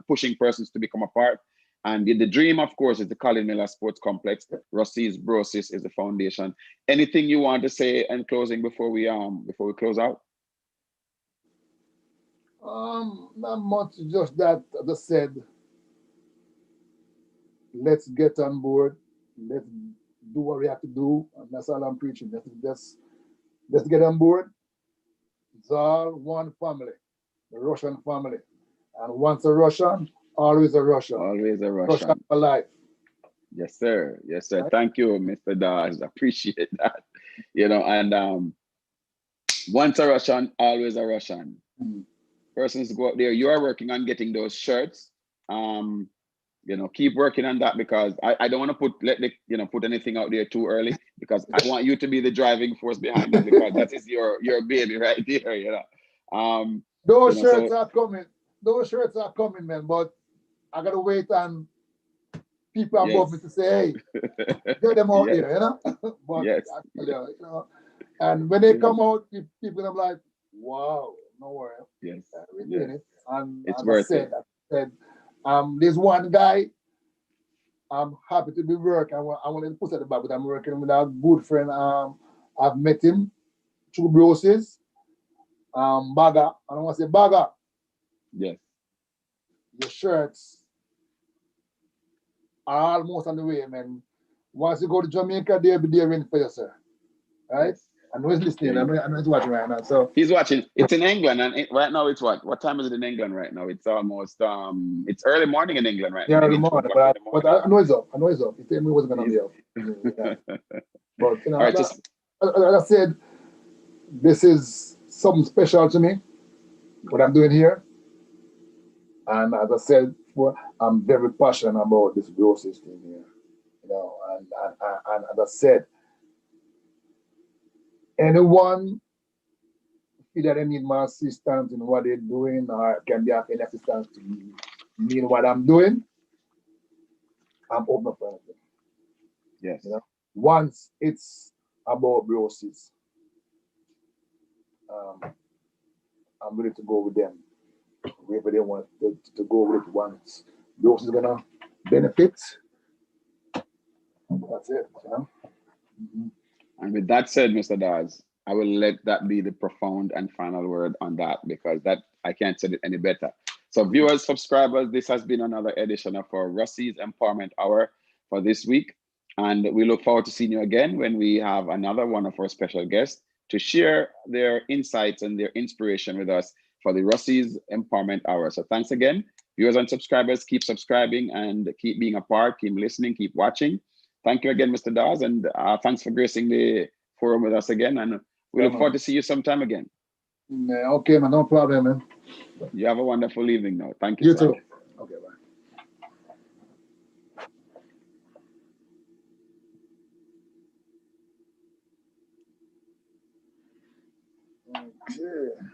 pushing persons to become a part. And the dream, of course, is the Colin Miller Sports Complex. Ruseas Brosis is the foundation. Anything you want to say in closing before we close out? Not much, just that, as I said, let's get on board. Let's do what we have to do. And that's all I'm preaching. Let's get on board. It's all one family, the Russian family. And once a Russian, always a Russian. Always a Russian. Russian for life. Yes, sir. Yes, sir. Right. Thank you, Mr. Dawes. Appreciate that. And once a Russian, always a Russian. Mm-hmm. Persons go out there. You are working on getting those shirts. Keep working on that, because I don't want to put anything out there too early, because I want you to be the driving force behind it, because that is your baby right there. Those shirts are coming. Those shirts are coming, man. But I gotta wait on people above me to say, hey, get them out here, But yes. and when they come out, people are like, wow, no worry. Yes. We did it. And it's worth it. There's one guy I'm happy to be working. I want to put at the back, but I'm working with a good friend. I've met him through Brosis. Baga. I don't want to say Baga. Yes. Your shirts are almost on the way, man. Once you go to Jamaica, they'll be there waiting for you, sir. Right? Yes. I know he's listening. I know he's watching right now. So he's watching. It's in England, and right now it's what? What time is it in England right now? It's almost it's early morning in England right now. Yeah, early morning. But I know he's up. He told me he wasn't gonna be up. Yeah. But right, as I said, this is something special to me. What I'm doing here, and as I said before, I'm very passionate about this Brosis thing here. And as I said, anyone feel that they need my assistance in what they're doing, or can be of any assistance to me in what I'm doing, I'm open for anything. Yes. Once it's about Brosis, I'm ready to go with them. Wherever they want to go with it once Brosis is gonna benefit. That's it. Mm-hmm. And with that said, Mr. Dawes, I will let that be the profound and final word on that, because that I can't say it any better. So viewers, subscribers, this has been another edition of our Ruseas Empowerment Hour for this week. And we look forward to seeing you again when we have another one of our special guests to share their insights and their inspiration with us for the Ruseas Empowerment Hour. So thanks again. Viewers and subscribers, keep subscribing and keep being a part, keep listening, keep watching. Thank you again, Mr. Dawes, and thanks for gracing the forum with us again. And we look forward to see you sometime again. Okay, man, no problem, man. You have a wonderful evening now. Thank you. You too. Okay, bye. Okay.